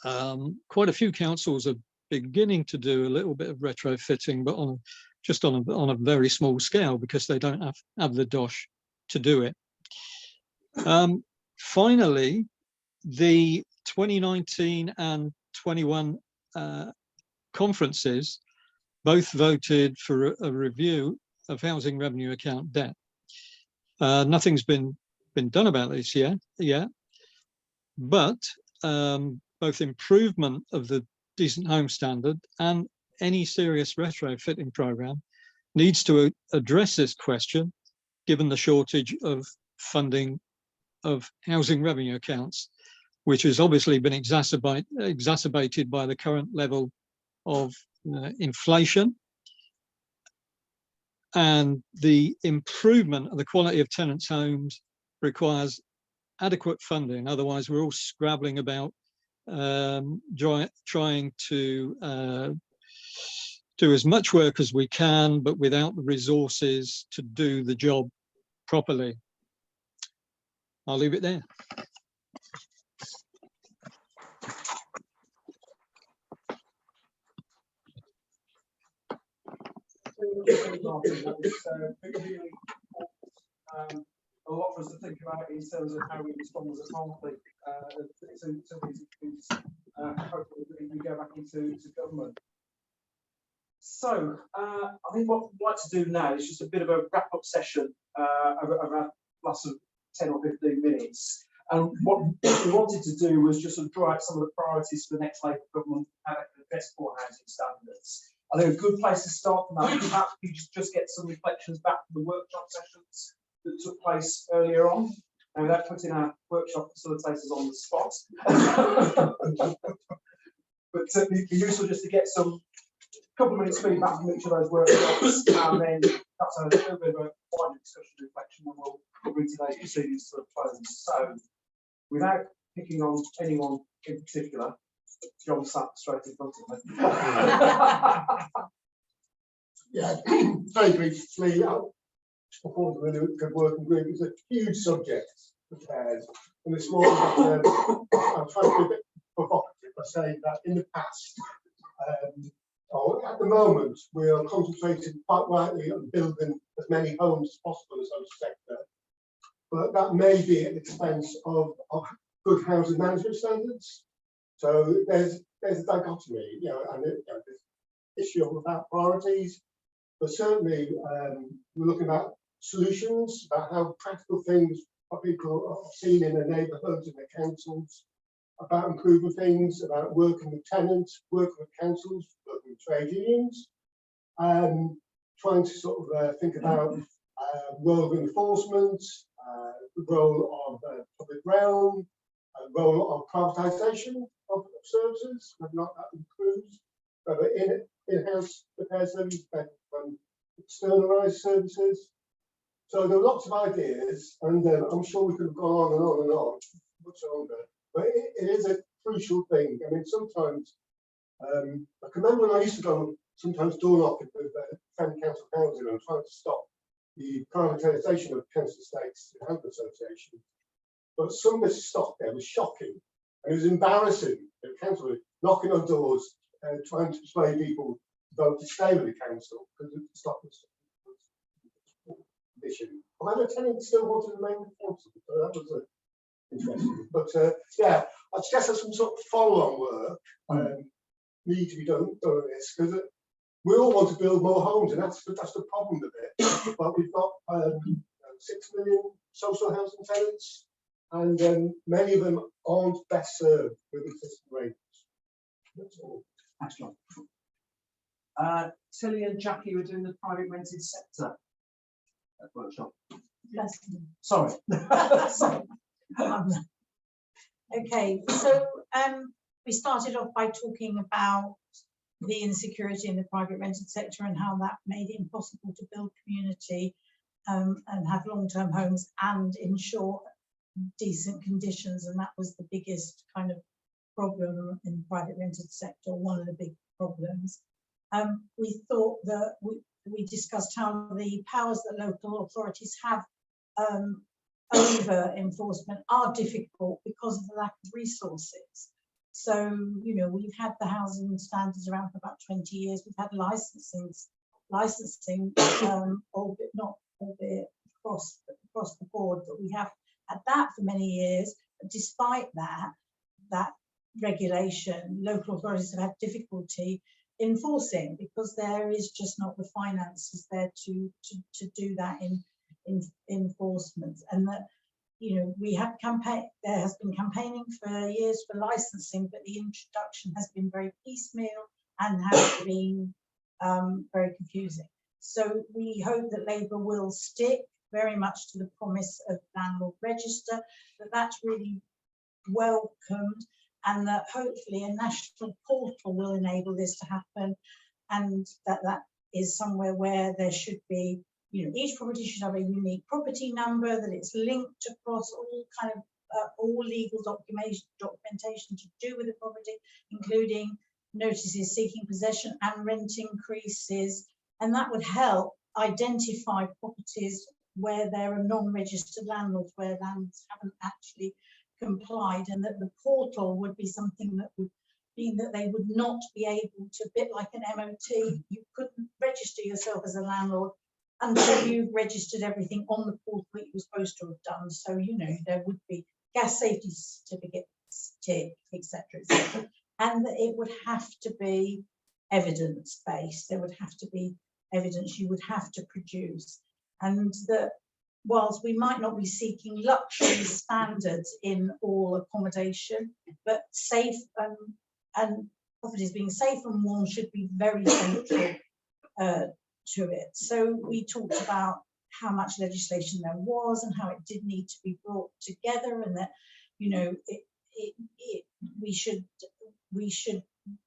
Quite a few councils are beginning to do a little bit of retrofitting, but just on a very small scale, because they don't have the dosh to do it. Finally, the 2019 and 21 conferences both voted for a review of housing revenue account debt. Nothing's been done about this yet, but both improvement of the Decent Home Standard and any serious retrofitting program needs to address this question, given the shortage of funding of housing revenue accounts, which has obviously been exacerbated by the current level of inflation. And the improvement of the quality of tenants' homes requires adequate funding. Otherwise, we're all scrabbling about trying to do as much work as we can, but without the resources to do the job properly. I'll leave it there. A lot for us to think about in terms of how we respond as a party to these issues. Hopefully we go back into government. So I think what we'd like to do now is just a bit of a wrap-up session of our last 10 or 15 minutes. And what we wanted to do was just sort of draw out some of the priorities for the next Labour government and address poor housing standards. I think a good place to start from that, perhaps you just get some reflections back from the workshop sessions that took place earlier on. And without putting our workshop facilitators on the spot. But it'd be useful just to get some couple of minutes feedback from each of those workshops, and then that's a little bit of a wider discussion reflection, and we'll bring today's proceedings to a close. So, without picking on anyone in particular, John sat straight in front of me. Yeah, very briefly, performed a really good working group. It's a huge subject, repairs. And this morning, I'm trying to be a bit provocative by saying that in the past, at the moment, we are concentrating quite rightly on building as many homes as possible as a sector. But that may be at the expense of good housing management standards. So there's a dichotomy, and there's issue about priorities. But certainly, we're looking at solutions, about how practical things what people are seeing in their neighbourhoods and their councils, about improving things, about working with tenants, working with councils, working with trade unions, trying to sort of think about role of enforcement, the role of public realm, role of privatisation of services, whether or not that improves. in-house repair services, externalised services. So there are lots of ideas, and I'm sure we could have gone on and on and on much longer. But it is a crucial thing. I mean, sometimes I can remember when I used to go sometimes door knocking with Defend Council Housing and trying to stop the privatisation of council estates and housing associations. But some of the stock there was shocking, and it was embarrassing. The council was knocking on doors, trying to persuade people to vote to stay with the council because the stock was condition. However, tenants still wanted to remain with the council, so that was interesting. But yeah, I suggest there's some sort of follow-on work need to be done on this, because we all want to build more homes, and that's the problem with it. But we've got 6 million social housing tenants, and many of them aren't best served with existing rates. That's all. Thanks, John. Tilly and Jackie were doing the private rented sector workshop. Sorry. Sorry. Okay, so we started off by talking about the insecurity in the private rented sector and how that made it impossible to build community and have long-term homes and ensure decent conditions, and that was the biggest kind of problem in the private rented sector, one of the big problems. We thought that we discussed how the powers that local authorities have over enforcement are difficult because of the lack of resources. So, you know, we've had the housing standards around for about 20 years. We've had licensing, albeit not albeit across the board, but we have had that for many years. But despite that regulation, local authorities have had difficulty enforcing because there is just not the finances there to do that in enforcement. And that, you know, there has been campaigning for years for licensing, but the introduction has been very piecemeal and has been very confusing. So we hope that Labour will stick very much to the promise of landlord register, that's really welcomed, and that hopefully a national portal will enable this to happen, and that is somewhere where there should be, you know, each property should have a unique property number, that it's linked across all kind of all legal documentation to do with the property, including notices seeking possession and rent increases, and that would help identify properties where there are non-registered landlords, where landlords haven't actually complied, and that the portal would be something that would mean that they would not be able to, a bit like an MOT, you couldn't register yourself as a landlord until you've registered everything on the portal that you were supposed to have done. So, you know, there would be gas safety certificates, etc., etc., and that it would have to be evidence-based. There would have to be evidence you would have to produce, and that whilst we might not be seeking luxury standards in all accommodation, but safe and properties being safe and warm should be very central to it. So we talked about how much legislation there was and how it did need to be brought together, and that, you know, we should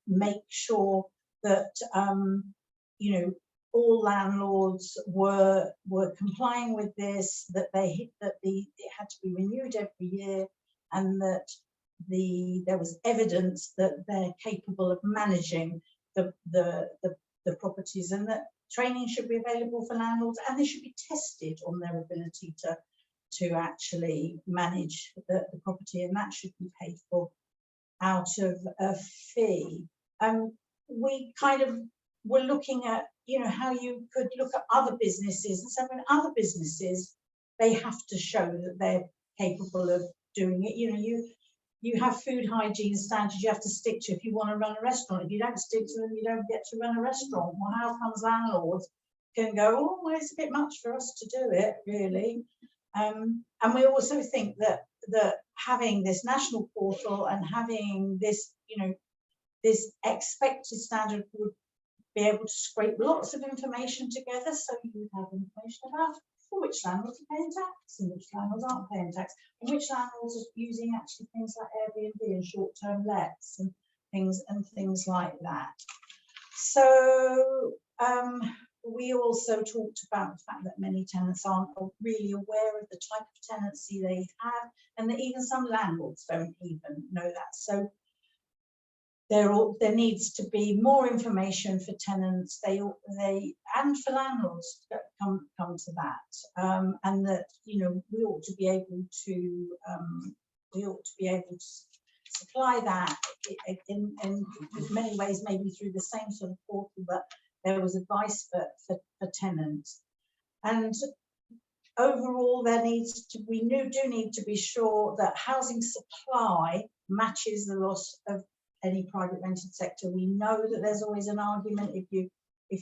make sure that you know, all landlords were complying with this, that it had to be renewed every year, and that there was evidence that they're capable of managing the properties, and that training should be available for landlords, and they should be tested on their ability to actually manage the property, and that should be paid for out of a fee. We kind of were looking at, you know, how you could look at other businesses, and so in other businesses they have to show that they're capable of doing it. You know, you have food hygiene standards you have to stick to if you want to run a restaurant. If you don't stick to them, you don't get to run a restaurant. Well, how comes landlords can go, oh, well, it's a bit much for us to do it, really? And we also think that having this national portal and having this, you know, this expected standard would be able to scrape lots of information together, so you would have information about which landlords are paying tax and which landlords aren't paying tax, and which landlords are using actually things like Airbnb and short-term lets and things like that. So we also talked about the fact that many tenants aren't really aware of the type of tenancy they have, and that even some landlords don't even know that. So there needs to be more information for tenants, they and for landlords to come to that, and that, you know, we ought to be able to supply that in many ways, maybe through the same sort of portal that there was advice for tenants. And overall, we do need to be sure that housing supply matches the loss of any private rented sector. We know that there's always an argument if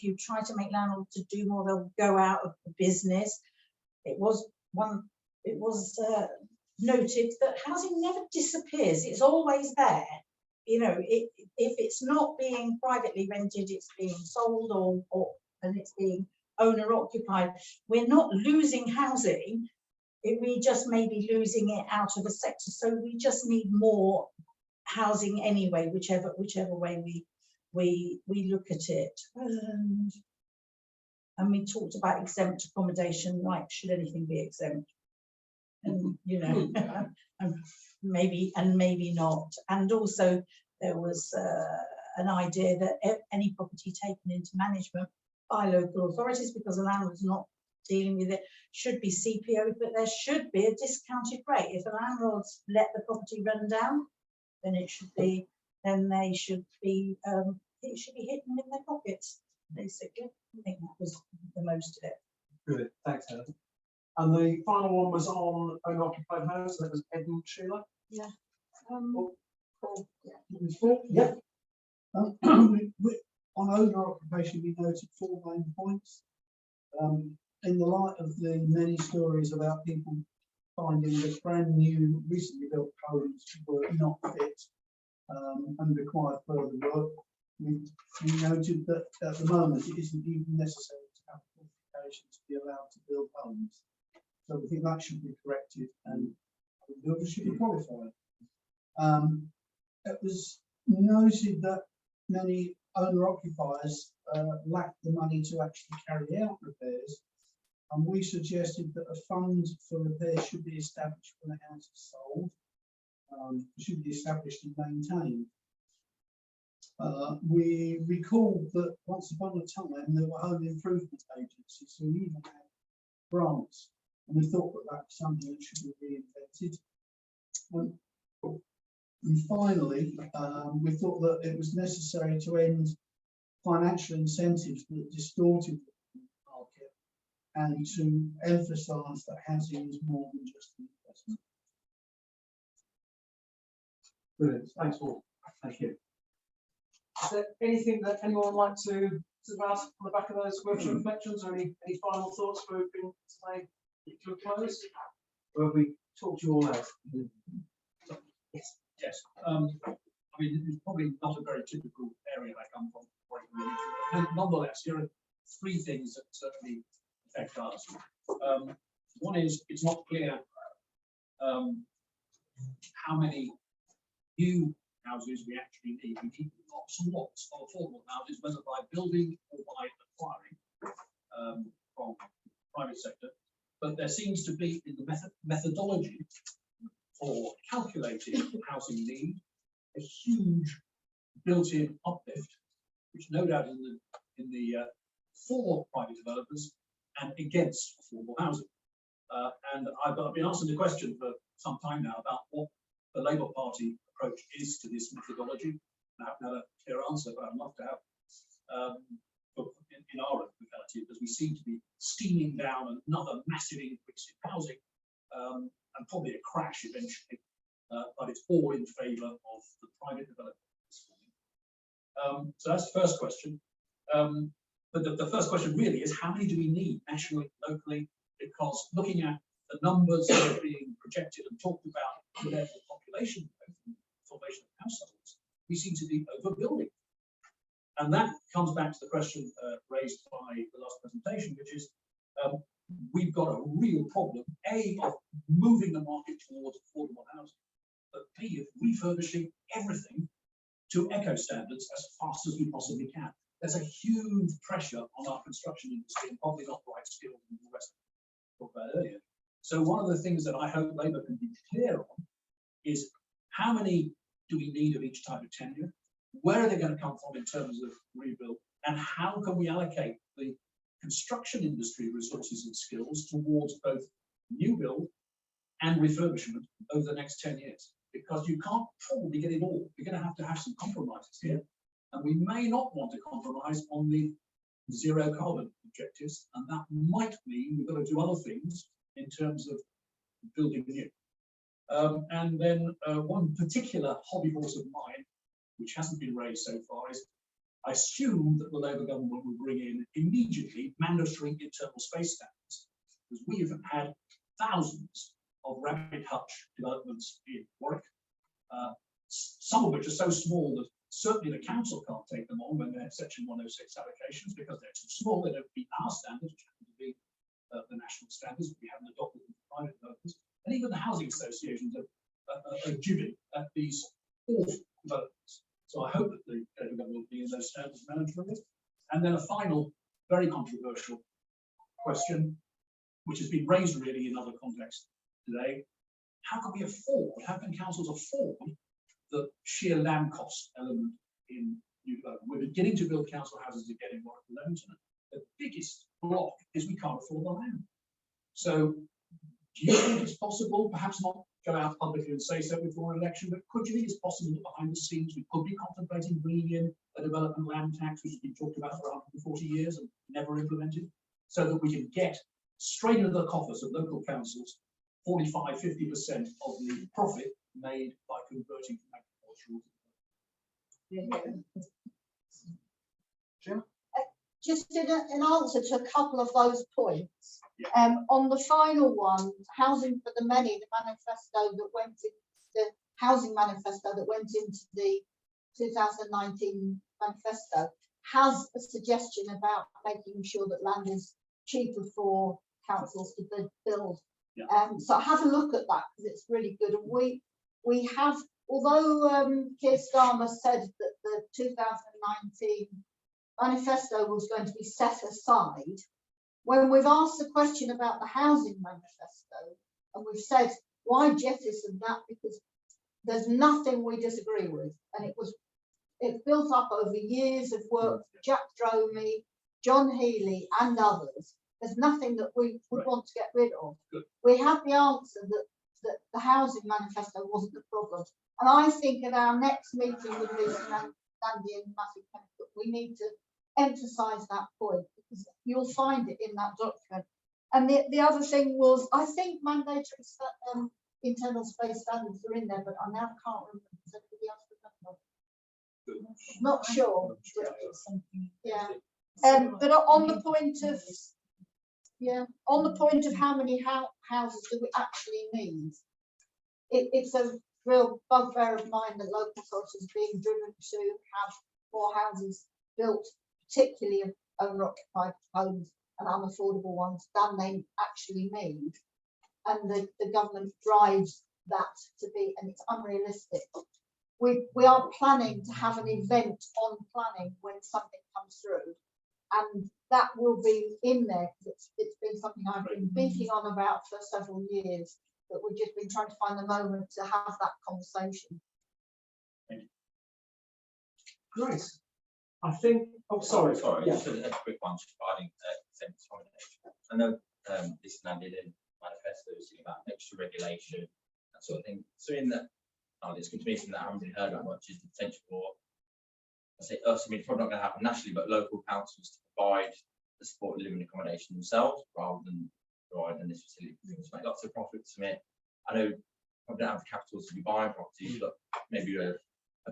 you try to make landlords to do more, they'll go out of the business. It was noted that housing never disappears; it's always there. You know, if it's not being privately rented, it's being sold and it's being owner occupied. We're not losing housing; we just may be losing it out of the sector. So we just need more housing anyway, whichever way we look at it. And we talked about exempt accommodation, like should anything be exempt? And you know, and maybe not. And also there was an idea that any property taken into management by local authorities, because the landlord's not dealing with it, should be CPO, but there should be a discounted rate. If the landlords let the property run down, then it should be it should be hidden in their pockets, basically. I think that was the most of it. Good, thanks, Helen. And the final one was on owner occupied house. That was Ed and Sheila. Yeah. Yeah. On owner occupation, we noted 4 main points. In the light of the many stories about people finding that brand new, recently built homes were not fit and required further work, we noted that at the moment it isn't even necessary to have qualifications to be allowed to build homes. So we think that should be corrected and builders should be qualified. It was noted that many owner-occupiers lack the money to actually carry out repairs, and we suggested that a fund for repairs should be established when a house is sold. It should be established and maintained. We recalled that once upon a time there were home improvement agencies who even had grants, and we thought that that was something that should be reinvented. And finally, we thought that it was necessary to end financial incentives that distorted the market and to emphasise that housing is more than just an investment. Brilliant, thanks all. Thank you. Is there anything that anyone would like to add on the back of those workshop reflections, or any final thoughts for bringing today to a close? Or have we talked you all out? Yes. Yes. I mean, it's probably not a very typical area I come from. And nonetheless, here are 3 things that certainly affect us. One is it's not clear how many new houses we actually need. We need lots and lots of affordable houses, whether by building or by acquiring from the private sector. But there seems to be in the methodology for calculating housing need a huge built-in uplift, which no doubt in the for private developers and against affordable housing. And I've been asking the question for some time now about what the Labour Party approach is to this methodology. I haven't had a clear answer, but I'd love to have in our locality, because we seem to be steaming down another massive increase in housing and probably a crash eventually, but it's all in favour of the private development. So that's the first question. But the first question really is, how many do we need nationally, locally? Because looking at the numbers that are being projected and talked about for the population formation of households, we seem to be overbuilding. And that comes back to the question raised by the last presentation, which is we've got a real problem, A, of moving the market towards affordable housing, but B, of refurbishing everything to eco standards as fast as we possibly can. there's a huge pressure on our construction industry and probably not the right skills in the West talked about earlier. So one of the things that I hope Labour can be clear on is how many do we need of each type of tenure? Where are they going to come from in terms of rebuild? And how can we allocate the construction industry resources and skills towards both new build and refurbishment over the next 10 years? Because you can't probably get it all. You're going to have some compromises here. And we may not want to compromise on the zero carbon objectives. And that might mean we've got to do other things in terms of building new. And then one particular hobby horse of mine, which hasn't been raised so far, is I assume that the Labour government will bring in immediately mandatory internal space standards, because we have had thousands of rabbit hutch developments in Warwick, some of which are so small that certainly the council can't take them on when they have Section 106 allocations, because they're too small. They don't meet our standards, which happen to be the national standards we haven't adopted for private developers. And even the housing associations are jibbing at these awful developments. So I hope that the federal government will be in those standards management. And then a final, very controversial question, which has been raised really in other contexts today. How can we afford, how can councils afford the sheer land cost element in new development? We're beginning to build council houses again in Warwick and Leamington. The biggest block is we can't afford the land. So do you think it's possible, perhaps not go out publicly and say so before an election, but could you think it's possible that behind the scenes we could be contemplating bringing in a development land tax, which has been talked about for 140 years and never implemented, so that we can get straight into the coffers of local councils 45–50% of the profit made by converting from agricultural? Jim? Just in answer to a couple of those points, on the final one, housing for the many, the manifesto that went into the housing manifesto that went into the 2019 manifesto has a suggestion about making sure that land is cheaper for councils to build. So have a look at that, because it's really good. And we have, although Keir Starmer said that the 2019 manifesto was going to be set aside, when we've asked the question about the housing manifesto, and we've said, why jettison that? Because there's nothing we disagree with. And it built up over years of work, Jack Dromey, John Healey and others. There's nothing that we would want to get rid of. Good. We have the answer that the housing manifesto wasn't the problem. And I think at our next meeting with Lucy Sandy and Matthew Kennicott, we need to emphasise that point, because you'll find it in that document. And the other thing was, I think mandatory internal space standards are in there, but I now can't remember. Does anybody else remember? Not sure. Yeah. But on the point of how many houses do we actually need, it's a real bugbear of mine that local authorities are being driven to have more houses built, particularly of owner-occupied homes and unaffordable ones, than they actually need. And the government drives that to be, and it's unrealistic. We are planning to have an event on planning when something comes through, and that will be in there, because it's been something I've been beating on about for several years, but we've just been trying to find the moment to have that conversation. Great. I think, sorry. Yeah. Just a quick one regarding incentives from it. I know this is landed in manifestos about extra regulation, that sort of thing. So in that, it's good to me, something that I haven't really heard about much, is the potential for, I say us, I mean, it's probably not going to happen nationally, but local councils to provide the supported living accommodation themselves, rather than providing this facility to make lots of profits from it. I know I don't have the capital to be buying properties, but maybe a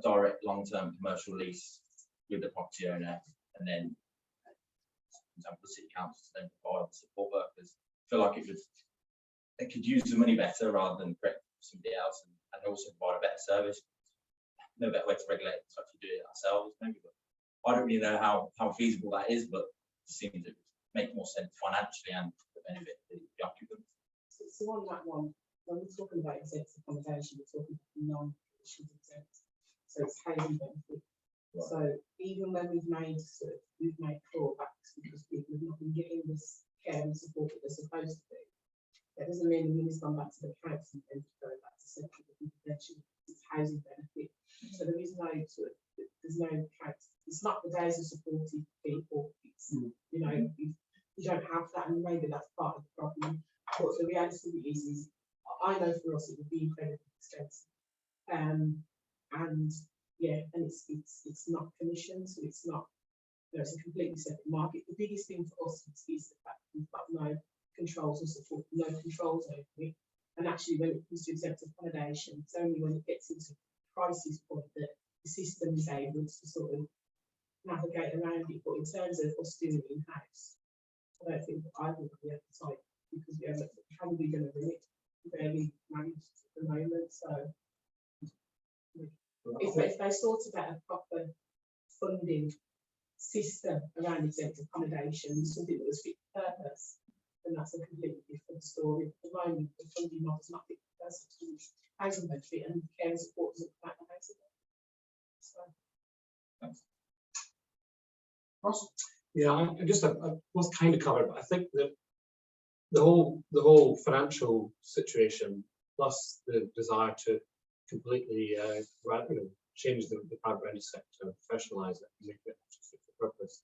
direct long-term commercial lease with the property owner, and then, for example, the city council to then provide the support workers. I feel like it could use the money better rather than create somebody else, and also provide a better service. No better way to regulate it than actually do it ourselves, maybe. But I don't really know how feasible that is, but it seems to make more sense financially and to benefit the occupants. So on that one, when we're talking about exempt accommodation, we're talking about non-conditions exempt. So it's housing benefit So even when we've made clawbacks because people have not been getting this care and support that they're supposed to do, that doesn't mean the money's gone back to the council and go back to central intervention. It's housing benefit. So there is no there's no it's not the days of supporting people. It's you know you don't have that, and maybe that's part of the problem. But the reality is I know for us it would be incredibly expensive. And yeah, and it's not commission, so it's not, you know, it's a completely separate market. The biggest thing for us is the fact that we've got no controls or support, no controls over it. And actually, when it comes to exempt accommodation, it's only when it gets into crisis point that the system is able to sort of navigate around it. But in terms of us doing it in-house, I don't think that I would be appetite, because we haven't, how are we going to run it? Barely managed at the moment, so if they sorted out a proper funding system around exempt accommodation, something that was fit for purpose, then that's a completely different story. At the moment, the funding model is not fit for purpose to do housing benefit, and care and support doesn't come out the housing benefit. So. Ross? Yeah, I just I was kind of covered, but I think that the whole financial situation plus the desire to completely change the private rented sector, professionalise it, and make it fit for purpose.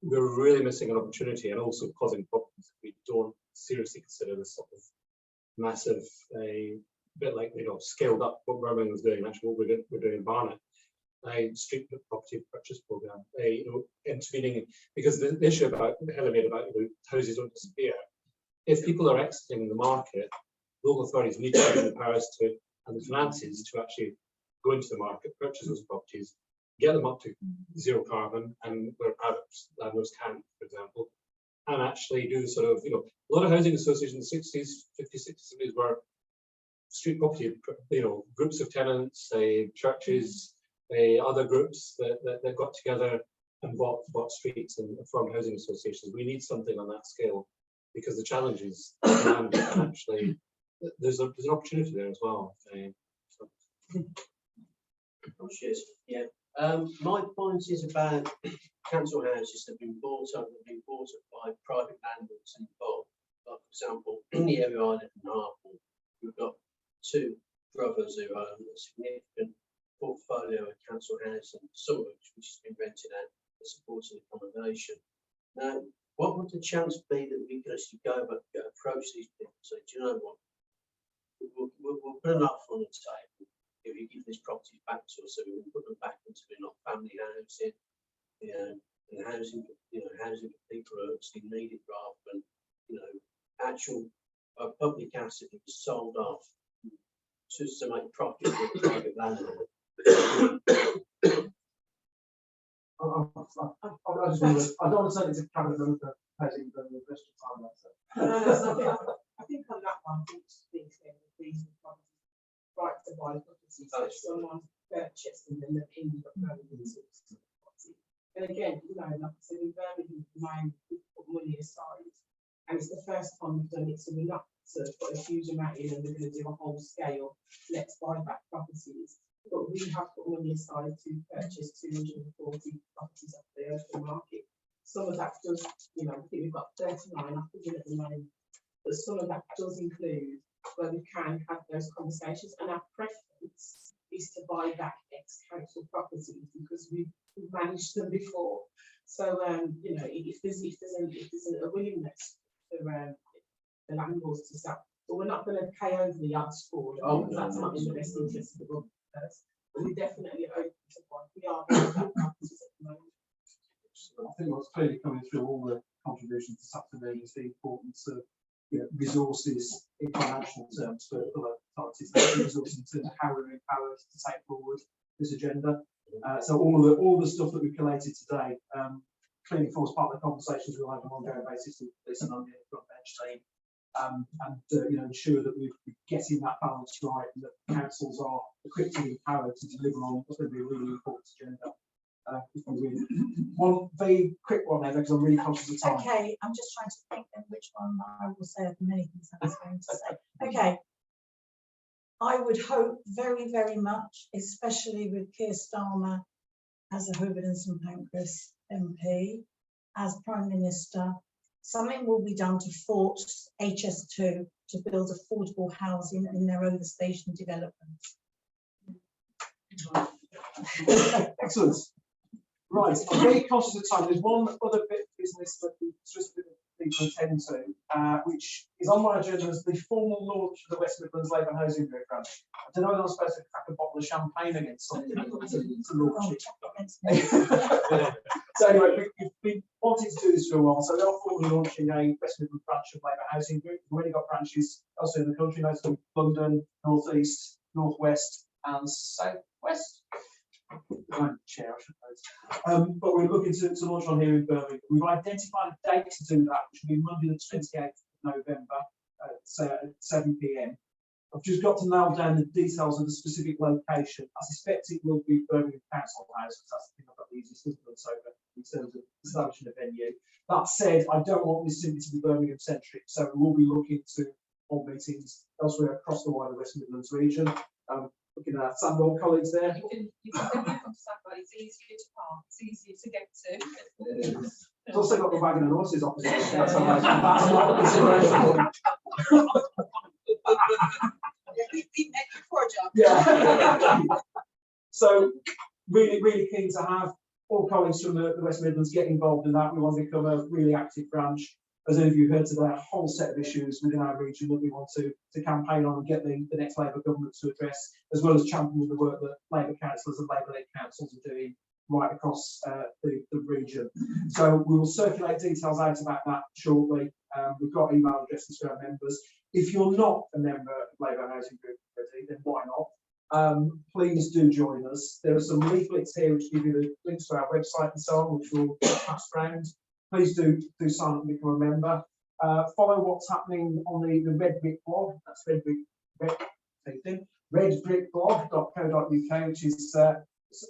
We're really missing an opportunity, and also causing problems if we don't seriously consider this sort of massive, bit like scaled up what Birmingham was doing, actually what we're doing in Barnet. Street property purchase program, intervening, because the issue about Helen made about houses don't disappear. If people are exiting the market, local authorities need to have the powers to and the finances to actually go into the market, purchase those properties, get them up to zero carbon, and where private landlords can't, for example, and actually do sort of, a lot of housing associations in the 60s, 50s, 60s, 70s were street property, groups of tenants, churches, other groups that got together and bought streets and formed housing associations. We need something on that scale, because the challenge is actually there's an opportunity there as well. Yeah. My point is about council houses that have been bought up by private landlords and bulk. Like, for example, in the area I live in Hartlepool, we've got two brothers who own a significant portfolio of council housing, some of which has been rented out for supported accommodation. Now, what would the chance be that we could actually go back and approach these people and say, do you know what? We'll put an offer on the table if you give these properties back to us, so we can put them back into family housing, and housing, housing for people who actually need it, rather than, actual public asset that was sold off to make profit for a private landlord. I don't want to say it's a cabinet for housing, but the rest of the time that's it. I think on that one, these right to buy properties that someone purchased and then they've ended up going into property. And again, like I said, in Birmingham, we put money aside, and it's the first time we've done it, so we're not sort of put a huge amount in and we're going to do a whole scale, let's buy back properties. But we have put money aside to purchase 240 properties off the open market. Some of that does, I think we've got 39 up again at the moment, but some of that does include where we can have those conversations, and our preference is to buy back ex-council properties because we've managed them before. So, if there's a willingness for the landlords to sell, but we're not going to pay over the yards for it. That's not in the best interest of the government. But we're definitely open to one. We are doing that practice at the moment. I think what's clearly coming through all the contributions this afternoon is the importance of resources in financial terms for local authorities, resources in terms of how we're empowered to take forward this agenda. So all the stuff that we've collated today clearly forms part of the conversations we'll have on an ongoing basis with this and on the front bench team, and ensure that we're getting that balance right, and that councils are equipped and empowered to deliver on what's going to be a really important agenda. One very quick one there, because I'm really conscious of time. Okay, I'm just trying to think then which one I will say of the many things I was going to say. Okay, I would hope very, very much, especially with Keir Starmer as a Hoover and St Pancras MP, as Prime Minister, something will be done to force HS2 to build affordable housing in their overstation developments. Excellent. Right, I'm very conscious of time. There's one other bit of business that we just need to attend to, which is on my agenda as the formal launch of the West Midlands Labour Housing Group branch. I don't know whether I'm supposed to crack a bottle of champagne against something to launch it. So anyway, we've been wanting to do this for a while, so we are formally launching a West Midlands branch of Labour Housing Group. We've already got branches elsewhere in the country, notably London, North East, North West, and South West. Chair, I suppose. But we're looking to launch on here in Birmingham. We've identified a date to do that, which will be Monday the 28th of November at 7 p.m. I've just got to nail down the details of the specific location. I suspect it will be Birmingham Council House, because that's the thing I've got the easiest influence over in terms of establishing a venue. That said, I don't want this simply to be Birmingham centric, so we will be looking to hold meetings elsewhere across the wider West Midlands region. Looking at some old colleagues there. You can definitely come to Saffron. It's easier to park. It's easier to get to. It's also got the wagon and horses opposite. That's not a consideration. Yeah. So really keen to have all colleagues from the West Midlands get involved in that. We want to become a really active branch. As any of you heard today, a whole set of issues within our region that we want to campaign on and get the next Labour government to address, as well as championing the work that Labour councillors and Labour-led councils are doing right across the region. So we will circulate details out about that shortly. We've got email addresses for our members. If you're not a member of Labour Housing Group already, then why not? Please do join us. There are some leaflets here which give you the links to our website and so on, which will pass around. Please do sign up and become a member. Follow what's happening on the Red Brick blog. That's redbrickblog.co.uk, which is a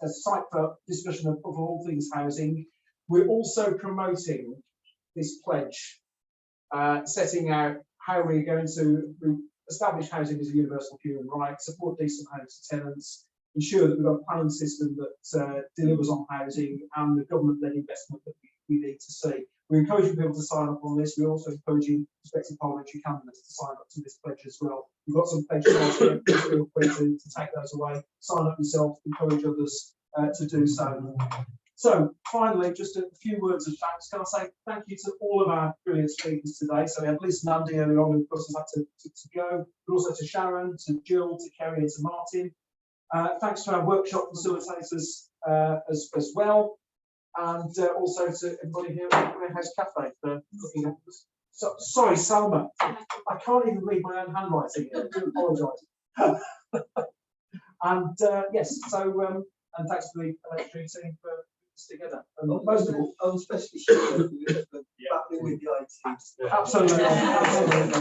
site for discussion of all things housing. We're also promoting this pledge, setting out how we're going to establish housing as a universal human right, support decent homes for tenants, ensure that we've got a planning system that delivers on housing and the government-led investment that we need to see. We're encouraging people to sign up on this. We're also encouraging prospective parliamentary candidates to sign up to this pledge as well. We've got some pledges here. Feel free to take those away, sign up yourself, encourage others to do so. So finally, just a few words of thanks. Can I say thank you to all of our brilliant speakers today. So we had Liz and Andy earlier on, who of course has had to go, but also to Sharon, to Jill, to Kerry and to Martin. Thanks to our workshop facilitators as well. And also to everybody here at the Warehouse Cafe for looking at us. So, sorry, Salma, I can't even read my own handwriting. I do apologise. And yes, so and thanks to the electric team for this together. And most of all, I'm especially sure battling with the IT. Absolutely. Absolutely.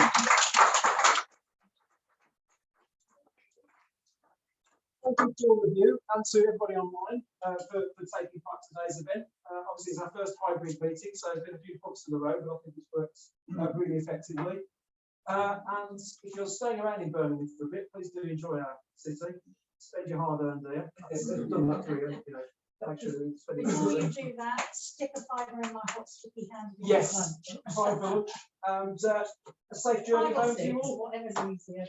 Thank you to all of you and to everybody online for taking part in today's event. Obviously, it's our first hybrid meeting, so there's been a few bumps in the road, but I think it's worked really effectively. And if you're staying around in Birmingham for a bit, please do enjoy our city. Spend your hard-earned there. I've done that for you, you know. Make sure you spend it. Before you do that, stick a fiver in my hot sticky hand. Yes, 5 for lunch, and a safe journey home to you all. Whatever's easier.